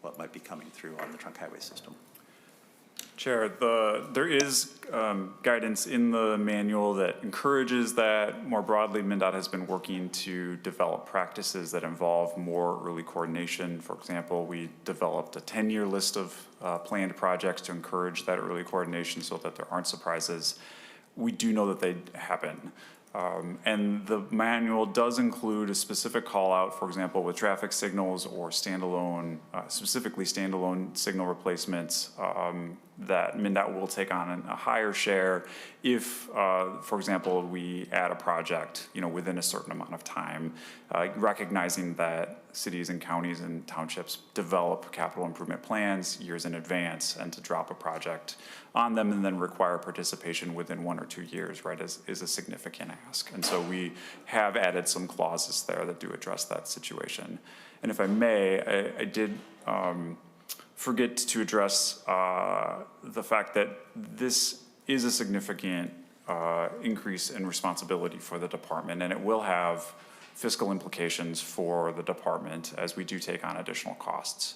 [SPEAKER 1] what might be coming through on the trunk highway system?
[SPEAKER 8] Chair, there is guidance in the manual that encourages that. More broadly, MnDOT has been working to develop practices that involve more early coordination. For example, we developed a 10-year list of planned projects to encourage that early coordination so that there aren't surprises. We do know that they happen. And the manual does include a specific call out, for example, with traffic signals or standalone, specifically standalone signal replacements that MnDOT will take on a higher share if, for example, we add a project, you know, within a certain amount of time, recognizing that cities and counties and townships develop capital improvement plans years in advance, and to drop a project on them and then require participation within 1 or 2 years, right, is a significant ask. And so we have added some clauses there that do address that situation. And if I may, I did forget to address the fact that this is a significant increase in responsibility for the department, and it will have fiscal implications for the department as we do take on additional costs.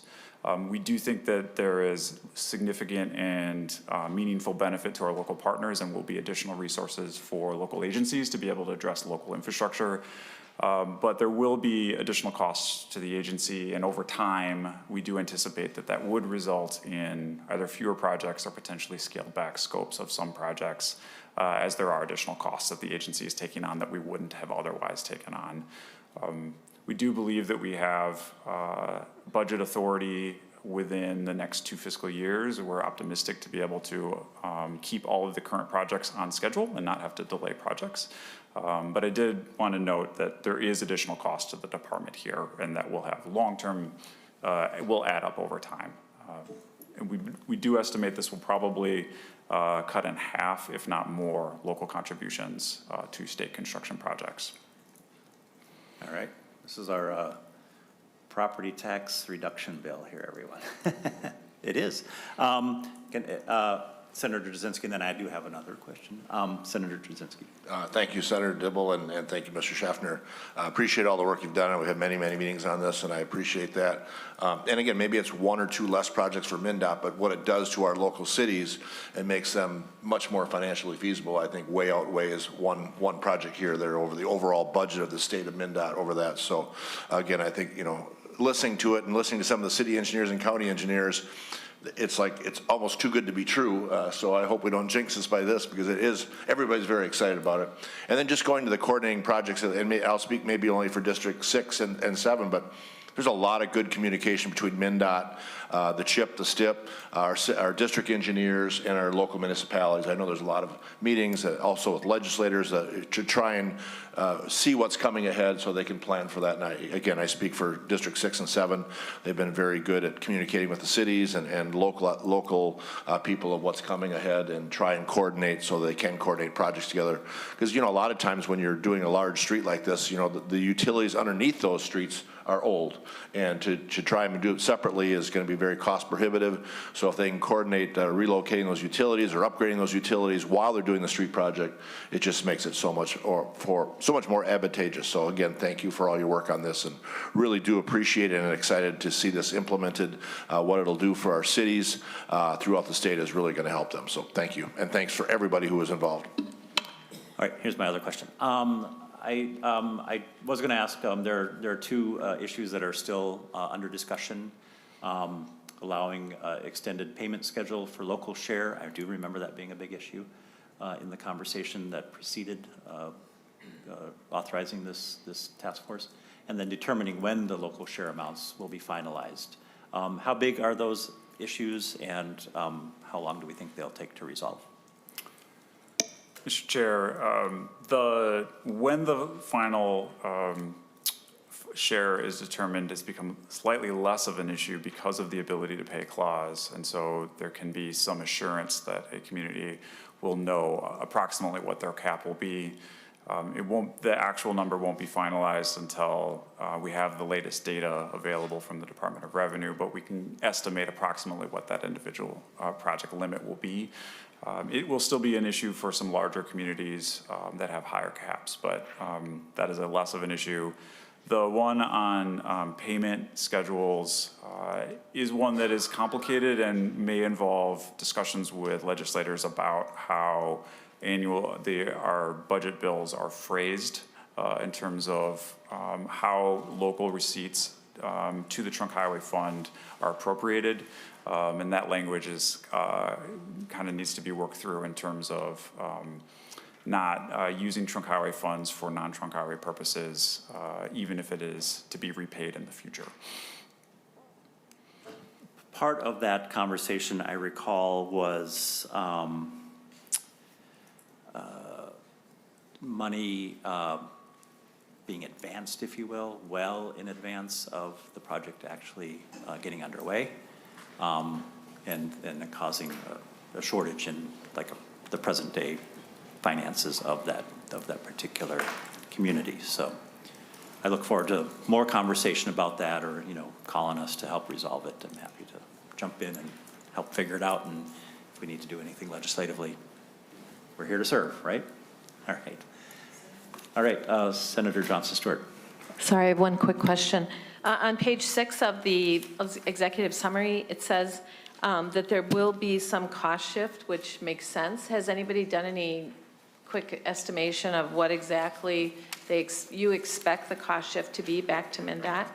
[SPEAKER 8] We do think that there is significant and meaningful benefit to our local partners, and will be additional resources for local agencies to be able to address local infrastructure. But there will be additional costs to the agency, and over time, we do anticipate that that would result in either fewer projects or potentially scaled back scopes of some projects, as there are additional costs that the agency is taking on that we wouldn't have otherwise taken on. We do believe that we have budget authority within the next 2 fiscal years. We're optimistic to be able to keep all of the current projects on schedule and not have to delay projects. But I did want to note that there is additional cost to the department here, and that will have long-term, it will add up over time. And we do estimate this will probably cut in half, if not more, local contributions to state construction projects.
[SPEAKER 1] All right, this is our property tax reduction bill here, everyone. It is. Senator Jasinski, and then I do have another question. Senator Jasinski.
[SPEAKER 5] Thank you, Senator Dibble, and thank you, Mr. Schaffner. Appreciate all the work you've done. We had many, many meetings on this, and I appreciate that. And again, maybe it's one or two less projects for MnDOT, but what it does to our local cities, it makes them much more financially feasible. I think way outweighs one project here or there over the overall budget of the state of MnDOT over that. So again, I think, you know, listening to it and listening to some of the city engineers and county engineers, it's like, it's almost too good to be true. So I hope we don't jinx this by this, because it is, everybody's very excited about it. And then just going to the coordinating projects, and I'll speak maybe only for District 6 and 7, but there's a lot of good communication between MnDOT, the CHIP, the STIP, our district engineers, and our local municipalities. I know there's a lot of meetings also with legislators to try and see what's coming ahead so they can plan for that. And again, I speak for District 6 and 7. They've been very good at communicating with the cities and local people of what's coming ahead and try and coordinate so they can coordinate projects together. Because, you know, a lot of times when you're doing a large street like this, you know, the utilities underneath those streets are old, and to try and do it separately is going to be very cost prohibitive. So if they can coordinate relocating those utilities or upgrading those utilities while they're doing the street project, it just makes it so much more advantageous. So again, thank you for all your work on this, and really do appreciate it and excited to see this implemented. What it'll do for our cities throughout the state is really going to help them. So thank you, and thanks for everybody who was involved.
[SPEAKER 1] All right, here's my other question. I was going to ask, there are two issues that are still under discussion, allowing extended payment schedule for local share. I do remember that being a big issue in the conversation that preceded authorizing this task force, and then determining when the local share amounts will be finalized. How big are those issues, and how long do we think they'll take to resolve?
[SPEAKER 8] Mr. Chair, when the final share is determined, it's become slightly less of an issue because of the ability to pay clause, and so there can be some assurance that a community will know approximately what their cap will be. The actual number won't be finalized until we have the latest data available from the Department of Revenue, but we can estimate approximately what that individual project limit will be. It will still be an issue for some larger communities that have higher caps, but that is a less of an issue. The one on payment schedules is one that is complicated and may involve discussions with legislators about how our budget bills are phrased in terms of how local receipts to the Trunk Highway Fund are appropriated. And that language is kind of needs to be worked through in terms of not using trunk highway funds for non-trunk highway purposes, even if it is to be repaid in the future.
[SPEAKER 1] Part of that conversation, I recall, was money being advanced, if you will, well in advance of the project actually getting underway, and causing a shortage in the present day finances of that particular community. So I look forward to more conversation about that, or calling us to help resolve it. I'm happy to jump in and help figure it out, and if we need to do anything legislatively, we're here to serve, right? All right, Senator Johnson Stewart.
[SPEAKER 9] Sorry, I have one quick question. On page 6 of the executive summary, it says that there will be some cost shift, which makes sense. Has anybody done any quick estimation of what exactly you expect the cost shift to be back to MnDOT?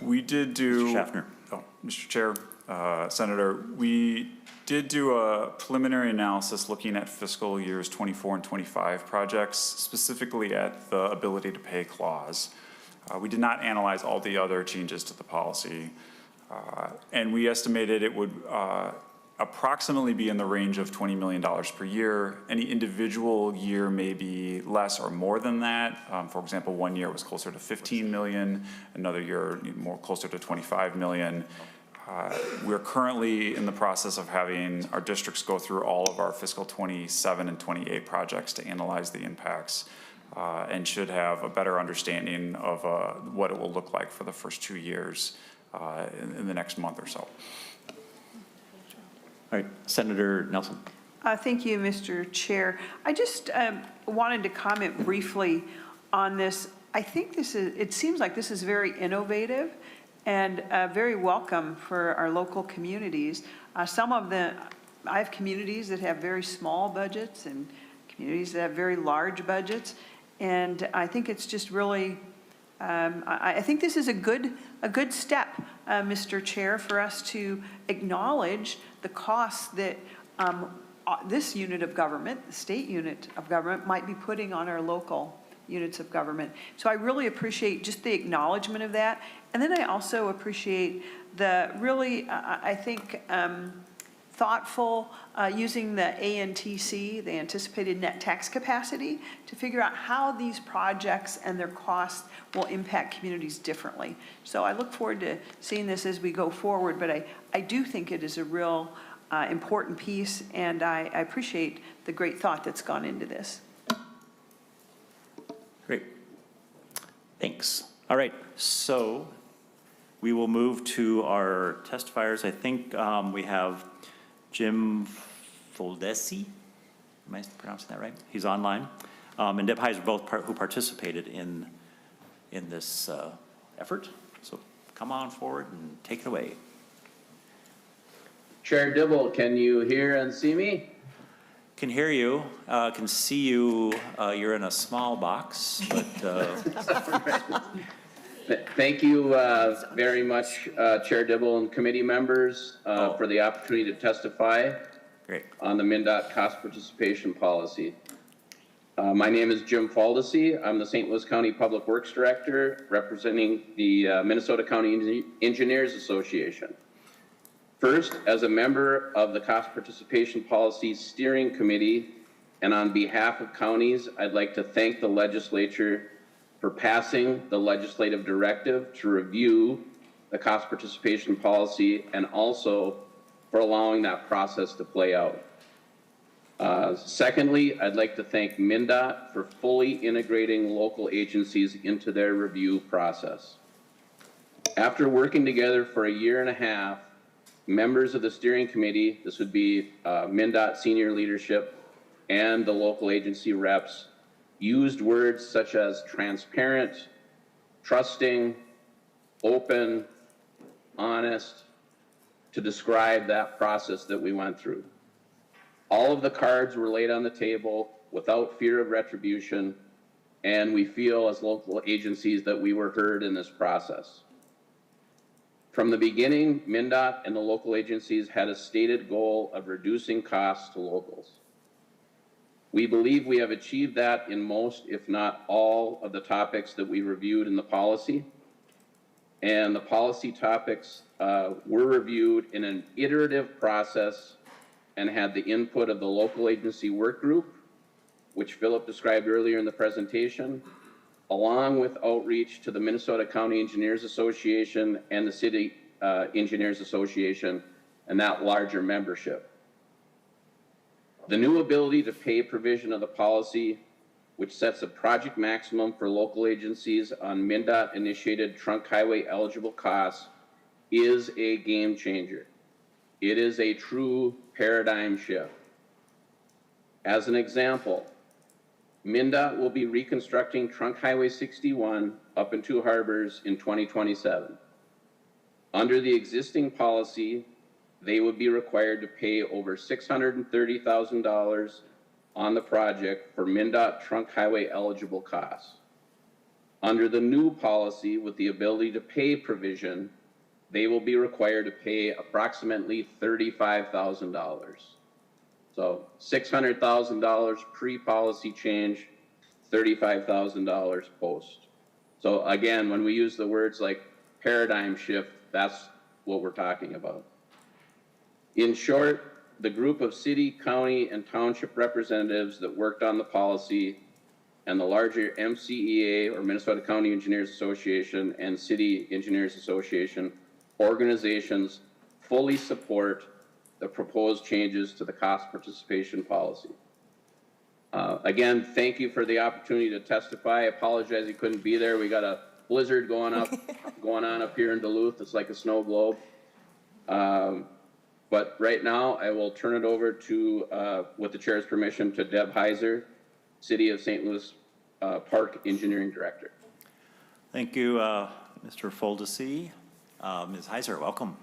[SPEAKER 8] We did do...
[SPEAKER 1] Mr. Schaffner.
[SPEAKER 8] Oh, Mr. Chair, Senator, we did do a preliminary analysis looking at fiscal years 24 and 25 projects, specifically at the ability to pay clause. We did not analyze all the other changes to the policy, and we estimated it would approximately be in the range of $20 million per year. Any individual year may be less or more than that. For example, one year was closer to 15 million, another year more closer to 25 million. We're currently in the process of having our districts go through all of our fiscal 27 and 28 projects to analyze the impacts, and should have a better understanding of what it will look like for the first 2 years in the next month or so.
[SPEAKER 1] right, Senator Nelson.
[SPEAKER 6] Thank you, Mr. Chair. I just wanted to comment briefly on this. I think it seems like this is very innovative and very welcome for our local communities. I have communities that have very small budgets and communities that have very large budgets. And I think it's just really, I think this is a good step, Mr. Chair, for us to acknowledge the costs that this unit of government, the state unit of government, might be putting on our local units of government. So I really appreciate just the acknowledgement of that. And then I also appreciate the really, I think, thoughtful using the ANTC, the anticipated net tax capacity, to figure out how these projects and their costs will impact communities differently. So I look forward to seeing this as we go forward, but I do think it is a real important piece, and I appreciate the great thought that's gone into this.
[SPEAKER 1] Great. Thanks. All right, so we will move to our testifiers. I think we have Jim Foldesi. Am I pronouncing that right? He's online. And Deb Heiser, both who participated in this effort. So come on forward and take it away.
[SPEAKER 10] Chair Dibble, can you hear and see me?
[SPEAKER 1] Can hear you, can see you. You're in a small box, but.
[SPEAKER 10] Thank you very much, Chair Dibble and committee members, for the opportunity to testify on the MnDOT cost participation policy. My name is Jim Foldesi. I'm the St. Louis County Public Works Director representing the Minnesota County Engineers Association. First, as a member of the Cost Participation Policy Steering Committee, and on behalf of counties, I'd like to thank the legislature for passing the legislative directive to review the cost participation policy and also for allowing that process to play out. Secondly, I'd like to thank MnDOT for fully integrating local agencies into their review process. After working together for 1.5 years, members of the steering committee, this would be MnDOT senior leadership and the local agency reps, used words such as transparent, trusting, open, honest, to describe that process that we went through. All of the cards were laid on the table without fear of retribution, and we feel as local agencies that we were heard in this process. From the beginning, MnDOT and the local agencies had a stated goal of reducing costs to locals. We believe we have achieved that in most, if not all, of the topics that we reviewed in the policy. And the policy topics were reviewed in an iterative process and had the input of the local agency work group, which Philip described earlier in the presentation, along with outreach to the Minnesota County Engineers Association and the City Engineers Association and that larger membership. The new ability to pay provision of the policy, which sets a project maximum for local agencies on MnDOT initiated trunk highway eligible costs, is a game changer. It is a true paradigm shift. As an example, MnDOT will be reconstructing Trunk Highway 61 up in Two Harbors in 2027. Under the existing policy, they would be required to pay over $630,000 on the project for MnDOT Trunk Highway eligible costs. Under the new policy with the ability to pay provision, they will be required to pay approximately $35,000. So $600,000 pre-policy change, $35,000 post. So again, when we use the words like paradigm shift, that's what we're talking about. In short, the group of city, county, and township representatives that worked on the policy and the larger MCEA, or Minnesota County Engineers Association, and City Engineers Association organizations fully support the proposed changes to the cost participation policy. Again, thank you for the opportunity to testify. I apologize you couldn't be there. We got a blizzard going on up here in Duluth. It's like a snow globe. But right now, I will turn it over to, with the chair's permission, to Deb Heiser, City of St. Louis Park Engineering Director.
[SPEAKER 1] Thank you, Mr. Foldesy. Ms. Heiser, welcome.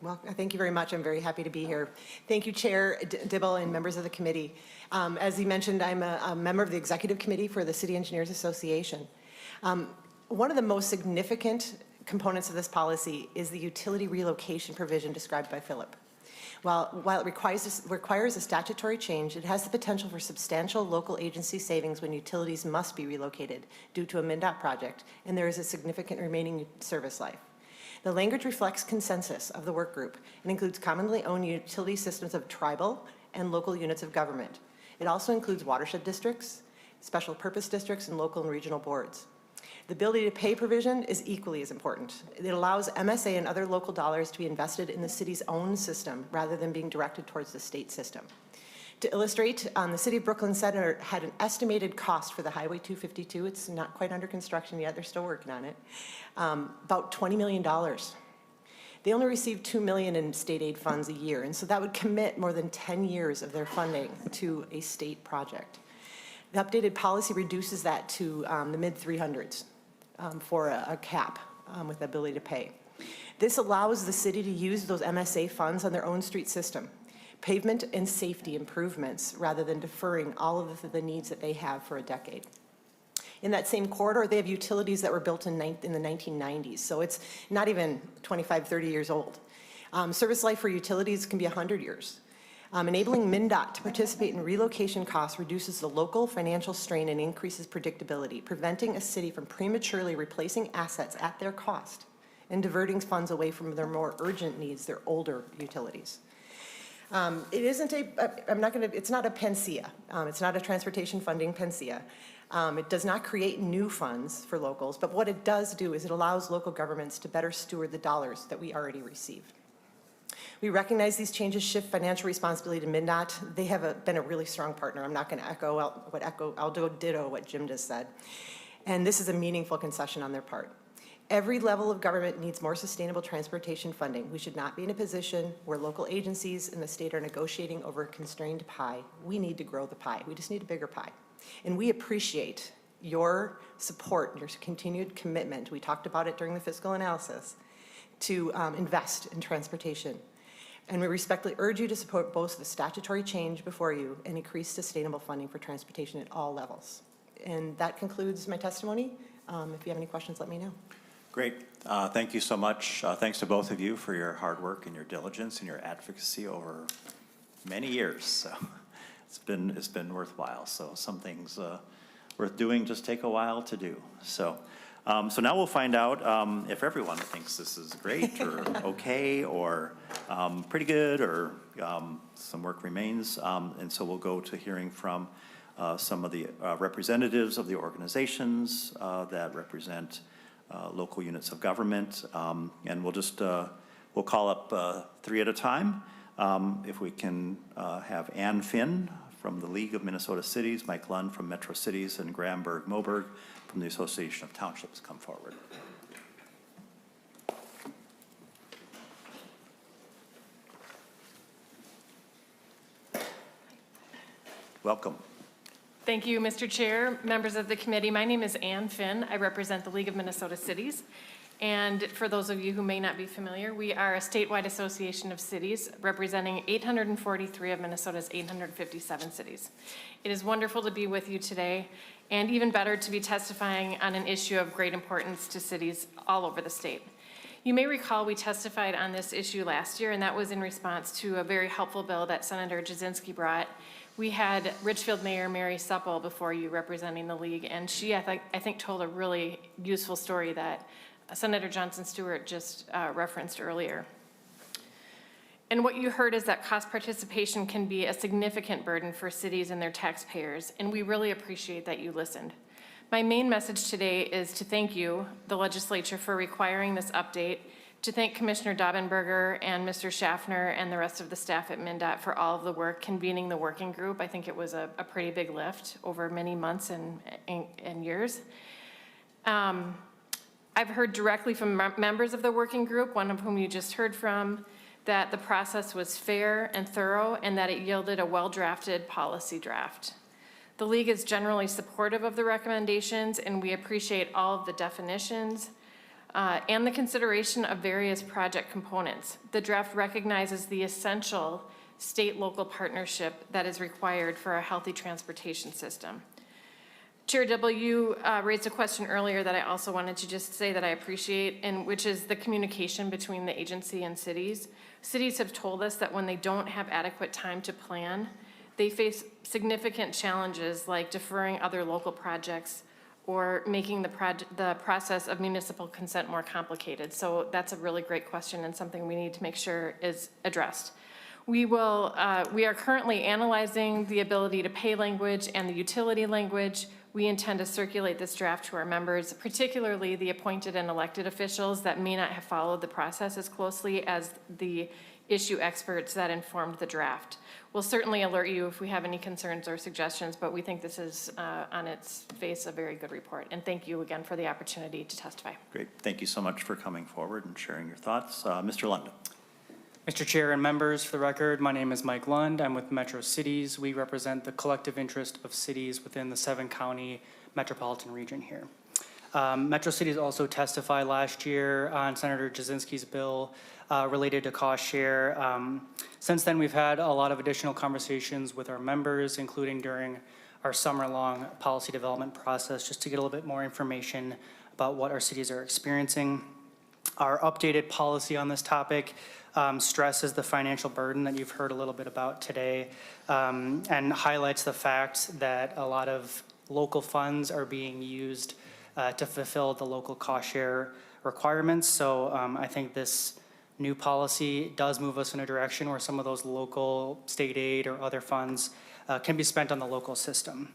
[SPEAKER 11] Well, thank you very much. I'm very happy to be here. Thank you, Chair Dibble and members of the committee. As he mentioned, I'm a member of the Executive Committee for the City Engineers Association. One of the most significant components of this policy is the utility relocation provision described by Philip. While it requires a statutory change, it has the potential for substantial local agency savings when utilities must be relocated due to a MnDOT project, and there is a significant remaining service life. The language reflects consensus of the work group and includes commonly owned utility systems of tribal and local units of government. It also includes watershed districts, special purpose districts, and local and regional boards. The ability to pay provision is equally as important. It allows MSA and other local dollars to be invested in the city's own system rather than being directed towards the state system. To illustrate, the City of Brooklyn Center had an estimated cost for the Highway 252. It's not quite under construction yet. They're still working on it. About $20 million. They only received $2 million in state aid funds a year, and so that would commit more than 10 years of their funding to a state project. The updated policy reduces that to the mid-300s for a cap with the ability to pay. This allows the city to use those MSA funds on their own street system, pavement and safety improvements, rather than deferring all of the needs that they have for a decade. In that same corridor, they have utilities that were built in the 1990s, so it's not even 25, 30 years old. Service life for utilities can be 100 years. Enabling MnDOT to participate in relocation costs reduces the local financial strain and increases predictability, preventing a city from prematurely replacing assets at their cost and diverting funds away from their more urgent needs, their older utilities. It isn't it's not a panacea. It's not a transportation funding panacea. It does not create new funds for locals, but what it does do is it allows local governments to better steward the dollars that we already receive. We recognize these changes shift financial responsibility to MnDOT. They have been a really strong partner. I'm not going to I'll ditto what Jim just said. And this is a meaningful concession on their part. Every level of government needs more sustainable transportation funding. We should not be in a position where local agencies in the state are negotiating over a constrained pie. We need to grow the pie. We just need a bigger pie. And we appreciate your support, your continued commitment. We talked about it during the fiscal analysis to invest in transportation. And we respectfully urge you to support both the statutory change before you and increase sustainable funding for transportation at all levels. And that concludes my testimony. If you have any questions, let me know.
[SPEAKER 1] Great. Thank you so much. Thanks to both of you for your hard work and your diligence and your advocacy over many years. So it's been worthwhile. So some things worth doing just take a while to do. So now we'll find out if everyone thinks this is great or okay or pretty good or some work remains. And so we'll go to hearing from some of the representatives of the organizations that represent local units of government. And we'll call up three at a time. If we can have Ann Finn from the League of Minnesota Cities, Mike Lund from Metro Cities, and Graham Moberg from the Association of Townships come forward. Welcome.
[SPEAKER 12] Thank you, Mr. Chair, members of the committee. My name is Ann Finn. I represent the League of Minnesota Cities. And for those of you who may not be familiar, we are a statewide association of cities representing 843 of Minnesota's 857 cities. It is wonderful to be with you today, and even better to be testifying on an issue of great importance to cities all over the state. You may recall we testified on this issue last year, and that was in response to a very helpful bill that Senator Jasinski brought. We had Richfield Mayor Mary Supple before you representing the league, and she, I think, told a really useful story that Senator Johnson Stewart just referenced earlier. And what you heard is that cost participation can be a significant burden for cities and their taxpayers, and we really appreciate that you listened. My main message today is to thank you, the legislature, for requiring this update, to thank Commissioner Daubenberger and Mr. Schaffner and the rest of the staff at MnDOT for all of the work convening the working group. I think it was a pretty big lift over many months and years. I've heard directly from members of the working group, one of whom you just heard from, that the process was fair and thorough, and that it yielded a well-drafted policy draft. The League is generally supportive of the recommendations, and we appreciate all of the definitions and the consideration of various project components. The draft recognizes the essential state-local partnership that is required for a healthy transportation system. Chair W raised a question earlier that I also wanted to just say that I appreciate, and which is the communication between the agency and cities. Cities have told us that when they don't have adequate time to plan, they face significant challenges like deferring other local projects or making the process of municipal consent more complicated. So that's a really great question and something we need to make sure is addressed. We are currently analyzing the ability to pay language and the utility language. We intend to circulate this draft to our members, particularly the appointed and elected officials that may not have followed the process as closely as the issue experts that informed the draft. We'll certainly alert you if we have any concerns or suggestions, but we think this is on its face a very good report. And thank you again for the opportunity to testify.
[SPEAKER 1] Great. Thank you so much for coming forward and sharing your thoughts. Mr. London.
[SPEAKER 13] Mr. Chair and members, for the record, my name is Mike Lund. I'm with Metro Cities. We represent the collective interest of cities within the 7-county metropolitan region here. Metro Cities also testified last year on Senator Jasinski's bill related to cost share. Since then, we've had a lot of additional conversations with our members, including during our summer-long policy development process, just to get a little bit more information about what our cities are experiencing. Our updated policy on this topic stresses the financial burden that you've heard a little bit about today, and highlights the fact that a lot of local funds are being used to fulfill the local cost share requirements. So I think this new policy does move us in a direction where some of those local state aid or other funds can be spent on the local system.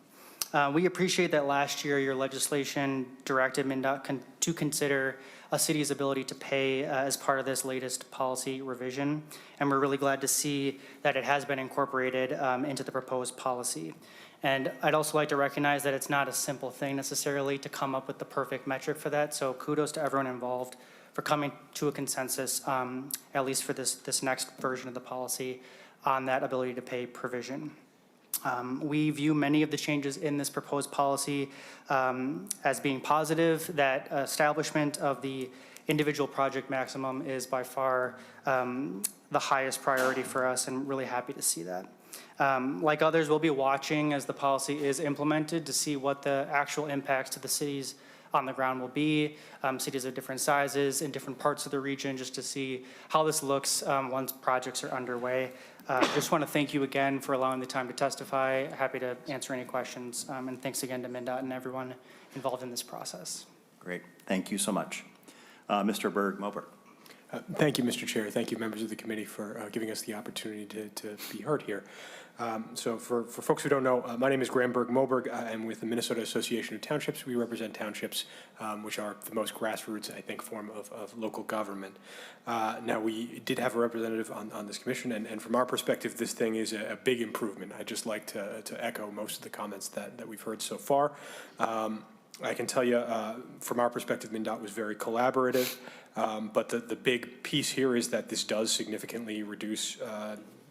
[SPEAKER 13] We appreciate that last year your legislation directed MnDOT to consider a city's ability to pay as part of this latest policy revision. And we're really glad to see that it has been incorporated into the proposed policy. And I'd also like to recognize that it's not a simple thing necessarily to come up with the perfect metric for that. So kudos to everyone involved for coming to a consensus, at least for this next version of the policy, on that ability to pay provision. We view many of the changes in this proposed policy as being positive. That establishment of the individual project maximum is by far the highest priority for us, and really happy to see that. Like others, we'll be watching as the policy is implemented to see what the actual impacts to the cities on the ground will be. Cities of different sizes in different parts of the region, just to see how this looks once projects are underway. Just want to thank you again for allowing the time to testify. Happy to answer any questions. And thanks again to MnDOT and everyone involved in this process.
[SPEAKER 1] Great. Thank you so much. Mr. Berg-Moberg.
[SPEAKER 14] Thank you, Mr. Chair. Thank you, members of the committee, for giving us the opportunity to be heard here. So for folks who don't know, my name is Graham Berg-Moberg. I'm with the Minnesota Association of Townships. We represent townships, which are the most grassroots, I think, form of local government. Now, we did have a representative on this commission, and from our perspective, this thing is a big improvement. I'd just like to echo most of the comments that we've heard so far. I can tell you, from our perspective, MnDOT was very collaborative, but the big piece here is that this does significantly reduce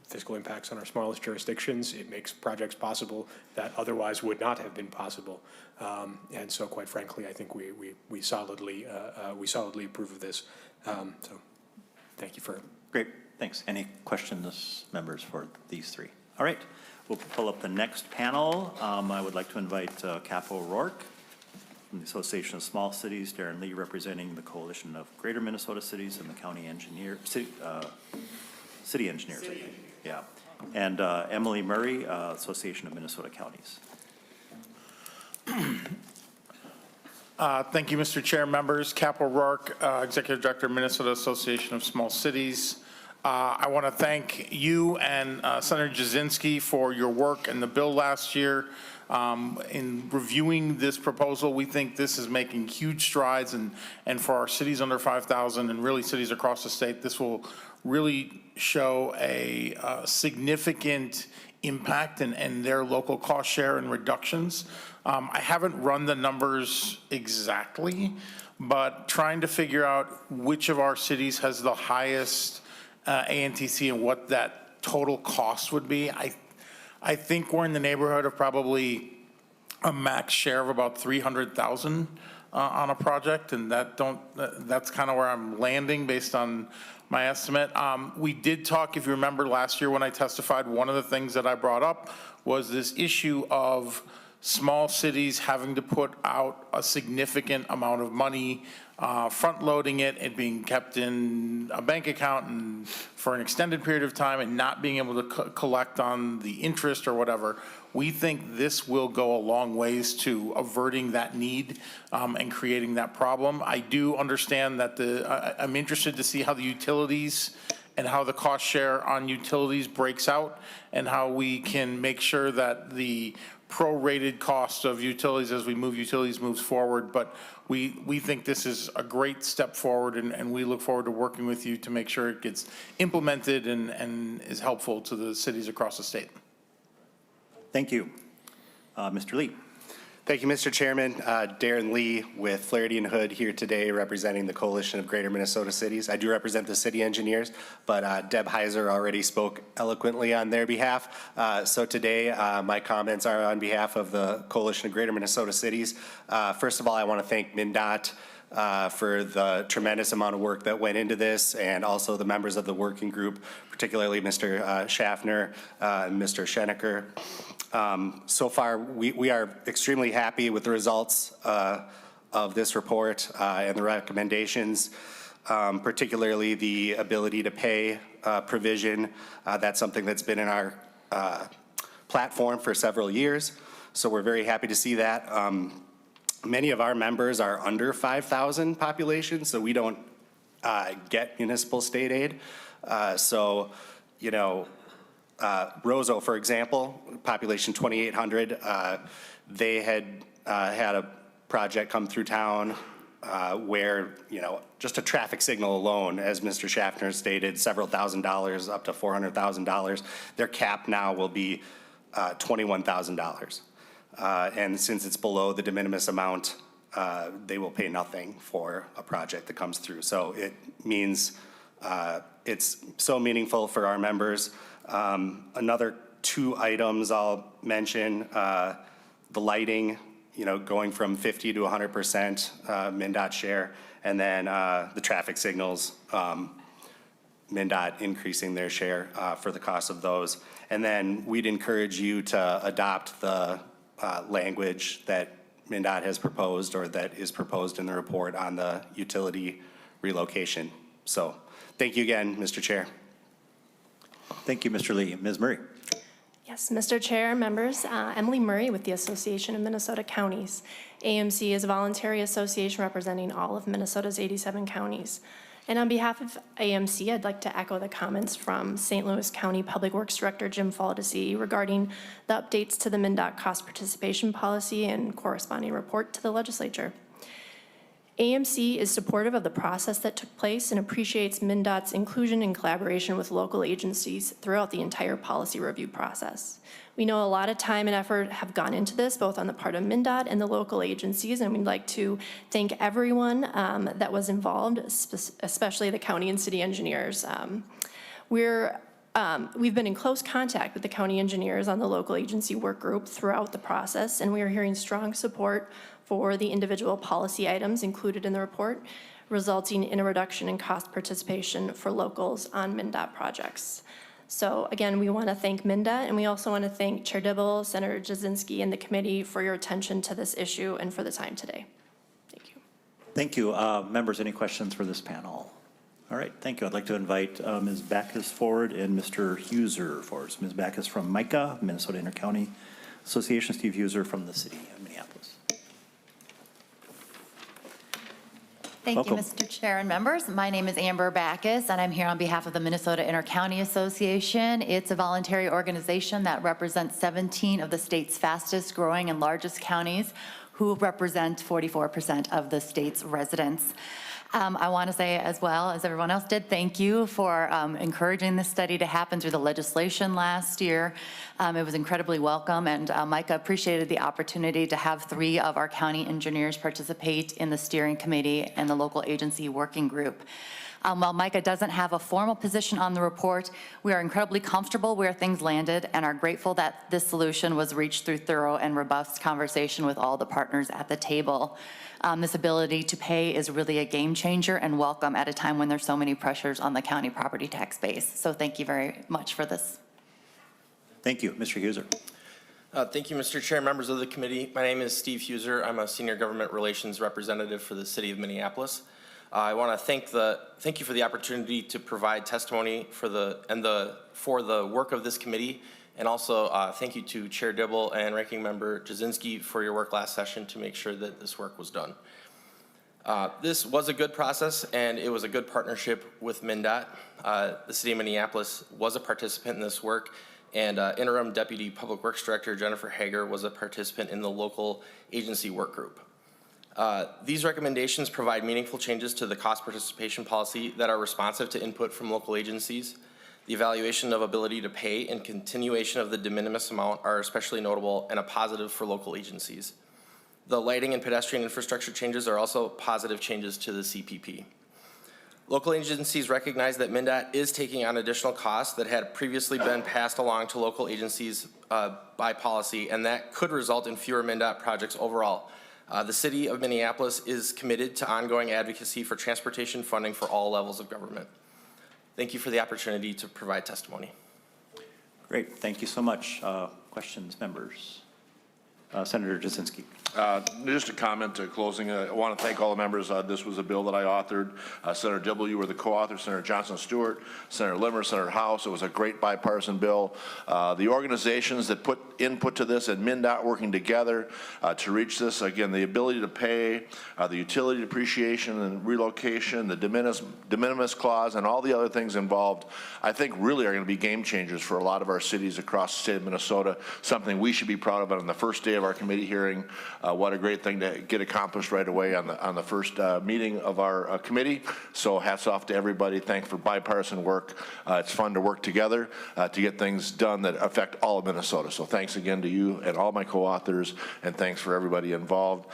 [SPEAKER 14] fiscal impacts on our smallest jurisdictions. It makes projects possible that otherwise would not have been possible. And so, quite frankly, I think we solidly approve of this. So, thank you for.
[SPEAKER 1] Great, thanks. Any questions, members, for these three? All right, we'll pull up the next panel. I would like to invite Capo O'Rourke from the Association of Small Cities, Darren Lee representing the Coalition of Greater Minnesota Cities, and the County Engineer, City Engineers, I think. Yeah. And Emily Murray, Association of Minnesota Counties.
[SPEAKER 15] Thank you, Mr. Chair, members. Capo O'Rourke, Executive Director, Minnesota Association of Small Cities. I want to thank you and Senator Jasinski for your work in the bill last year. In reviewing this proposal, we think this is making huge strides, and for our cities under 5,000 and really cities across the state, this will really show a significant impact in their local cost share and reductions. I haven't run the numbers exactly, but trying to figure out which of our cities has the highest ANTC and what that total cost would be. I think we're in the neighborhood of probably a max share of about 300,000 on a project, and that's kind of where I'm landing based on my estimate. We did talk, if you remember last year when I testified, one of the things that I brought up was this issue of small cities having to put out a significant amount of money, front-loading it and being kept in a bank account and for an extended period of time and not being able to collect on the interest or whatever. We think this will go a long ways to averting that need and creating that problem. I do understand that I'm interested to see how the utilities and how the cost share on utilities breaks out and how we can make sure that the prorated cost of utilities as we move utilities moves forward. But we think this is a great step forward, and we look forward to working with you to make sure it gets implemented and is helpful to the cities across the state.
[SPEAKER 1] Thank you. Mr. Lee.
[SPEAKER 16] Thank you, Mr. Chairman. Darren Lee with Flaherty and Hood here today representing the Coalition of Greater Minnesota Cities. I do represent the city engineers, but Deb Heiser already spoke eloquently on their behalf. So today, my comments are on behalf of the Coalition of Greater Minnesota Cities. First of all, I want to thank MnDOT for the tremendous amount of work that went into this, and also the members of the working group, particularly Mr. Schaffner and Mr. Schenecker. So far, we are extremely happy with the results of this report and the recommendations, particularly the ability to pay provision. That's something that's been in our platform for several years, so we're very happy to see that. Many of our members are under 5,000 population, so we don't get municipal state aid. So, you know, Roseau, for example, population 2,800, they had had a project come through town where, you know, just a traffic signal alone, as Mr. Schaffner stated, several $1,000s up to $400,000. Their cap now will be $21,000. And since it's below the de minimis amount, they will pay nothing for a project that comes through. So it means it's so meaningful for our members. Another two items I'll mention, the lighting, you know, going from 50 to 100% MnDOT share, and then the traffic signals, MnDOT increasing their share for the cost of those. And then we'd encourage you to adopt the language that MnDOT has proposed or that is proposed in the report on the utility relocation. So thank you again, Mr. Chair.
[SPEAKER 1] Thank you, Mr. Lee. Ms. Murray.
[SPEAKER 17] Yes, Mr. Chair, members, Emily Murray with the Association of Minnesota Counties. AMC is a voluntary association representing all of Minnesota's 87 counties. And on behalf of AMC, I'd like to echo the comments from St. Louis County Public Works Director Jim Faldesi regarding the updates to the MnDOT cost participation policy and corresponding report to the legislature. AMC is supportive of the process that took place and appreciates MnDOT's inclusion and collaboration with local agencies throughout the entire policy review process. We know a lot of time and effort have gone into this, both on the part of MnDOT and the local agencies, and we'd like to thank everyone that was involved, especially the county and city engineers. We've been in close contact with the county engineers on the local agency work group throughout the process, and we are hearing strong support for the individual policy items included in the report, resulting in a reduction in cost participation for locals on MnDOT projects. So again, we want to thank MnDOT, and we also want to thank Chair Dibble, Senator Jasinski, and the committee for your attention to this issue and for the time today. Thank you.
[SPEAKER 1] Thank you. Members, any questions for this panel? All right, thank you. I'd like to invite Ms. Backus forward and Mr. Huser forward. So Ms. Backus from MICA, Minnesota Intercounty Association, Steve Huser from the city of Minneapolis.
[SPEAKER 18] Thank you, Mr. Chair and members. My name is Amber Backus, and I'm here on behalf of the Minnesota Intercounty Association. It's a voluntary organization that represents 17 of the state's fastest growing and largest counties, who represent 44% of the state's residents. I want to say, as well as everyone else did, thank you for encouraging this study to happen through the legislation last year. It was incredibly welcome, and Micah appreciated the opportunity to have 3 of our county engineers participate in the steering committee and the local agency working group. While Micah doesn't have a formal position on the report, we are incredibly comfortable where things landed and are grateful that this solution was reached through thorough and robust conversation with all the partners at the table. This ability to pay is really a game changer and welcome at a time when there's so many pressures on the county property tax base. So thank you very much for this.
[SPEAKER 1] Thank you. Mr. Huser.
[SPEAKER 19] Thank you, Mr. Chair, members of the committee. My name is Steve Huser. I'm a senior government relations representative for the city of Minneapolis. I want to thank you for the opportunity to provide testimony for the work of this committee, and also thank you to Chair Dibble and Ranking Member Jasinski for your work last session to make sure that this work was done. This was a good process, and it was a good partnership with MnDOT. The city of Minneapolis was a participant in this work, and Interim Deputy Public Works Director Jennifer Hager was a participant in the local agency work group. These recommendations provide meaningful changes to the cost participation policy that are responsive to input from local agencies. The evaluation of ability to pay and continuation of the de minimis amount are especially notable and a positive for local agencies. The lighting and pedestrian infrastructure changes are also positive changes to the CPP. Local agencies recognize that MnDOT is taking on additional costs that had previously been passed along to local agencies by policy, and that could result in fewer MnDOT projects overall. The city of Minneapolis is committed to ongoing advocacy for transportation funding for all levels of government. Thank you for the opportunity to provide testimony.
[SPEAKER 1] Great. Thank you so much. Questions, members? Senator Jasinski.
[SPEAKER 5] Just a comment to closing. I want to thank all the members. This was a bill that I authored. Senator Dibble, you were the co-author, Senator Johnson Stewart, Senator Limmer, Senator House. It was a great bipartisan bill. The organizations that put input to this and MnDOT working together to reach this, again, the ability to pay, the utility depreciation and relocation, the de minimis clause, and all the other things involved, I think really are going to be game changers for a lot of our cities across the state of Minnesota, something we should be proud of on the first day of our committee hearing. What a great thing to get accomplished right away on the first meeting of our committee. So hats off to everybody. Thanks for bipartisan work. It's fun to work together to get things done that affect all of Minnesota. So thanks again to you and all my co-authors, and thanks for everybody involved.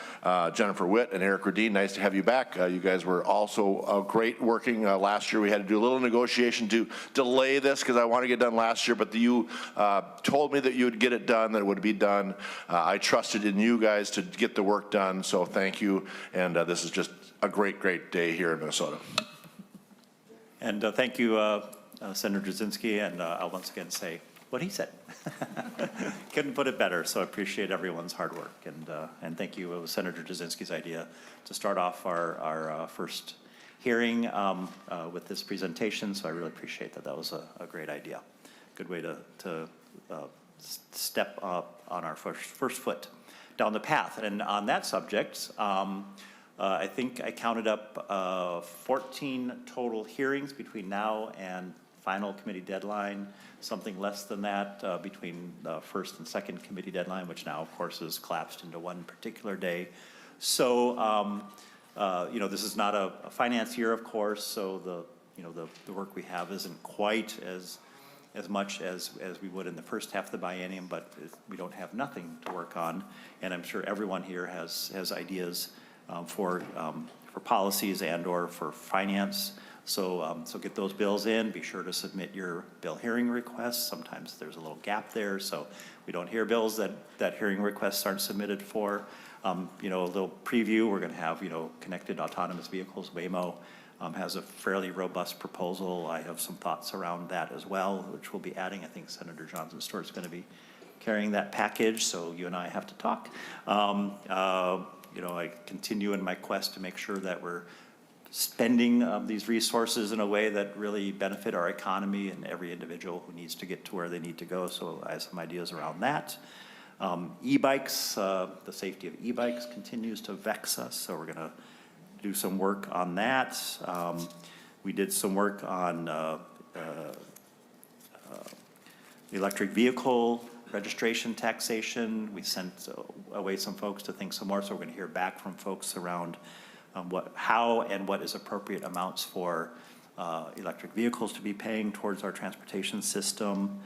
[SPEAKER 5] Jennifer Witt and Eric Radine, nice to have you back. You guys were also great working last year. We had to do a little negotiation to delay this because I want to get done last year, but you told me that you would get it done, that it would be done. I trusted in you guys to get the work done, so thank you, and this is just a great, great day here in Minnesota.
[SPEAKER 1] And thank you, Senator Jasinski, and I'll once again say what he said. Couldn't put it better, so I appreciate everyone's hard work, and thank you. It was Senator Jasinski's idea to start off our first hearing with this presentation, so I really appreciate that. That was a great idea. Good way to step up on our first foot down the path. And on that subject, I think I counted up 14 total hearings between now and final committee deadline, something less than that between the first and second committee deadline, which now, of course, is collapsed into one particular day. So, this is not a finance year, of course, so the work we have isn't quite as much as we would in the first half of the biennium, but we don't have nothing to work on. And I'm sure everyone here has ideas for policies and or for finance. So get those bills in. Be sure to submit your bill hearing requests. Sometimes there's a little gap there, so we don't hear bills that hearing requests aren't submitted for. A little preview. We're going to have connected autonomous vehicles. Waymo has a fairly robust proposal. I have some thoughts around that as well, which we'll be adding. I think Senator Johnson Stewart's going to be carrying that package, so you and I have to talk. I continue in my quest to make sure that we're spending these resources in a way that really benefit our economy and every individual who needs to get to where they need to go. So I have some ideas around that. E-bikes, the safety of e-bikes continues to vex us, so we're going to do some work on that. We did some work on electric vehicle registration taxation. We sent away some folks to think some more, so we're going to hear back from folks around how and what is appropriate amounts for electric vehicles to be paying towards our transportation system.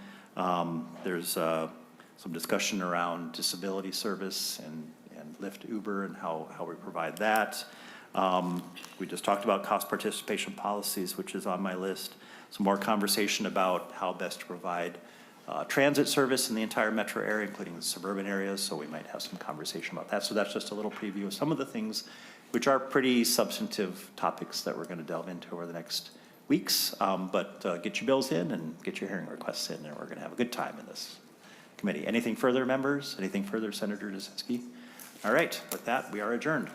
[SPEAKER 1] There's some discussion around disability service and Lyft, Uber, and how we provide that. We just talked about cost participation policies, which is on my list. Some more conversation about how best to provide transit service in the entire metro area, including the suburban areas, so we might have some conversation about that. So that's just a little preview of some of the things which are pretty substantive topics that we're going to delve into over the next weeks. But get your bills in and get your hearing requests in, and we're going to have a good time in this committee. Anything further, members? Anything further, Senator Jasinski? All right, with that, we are adjourned.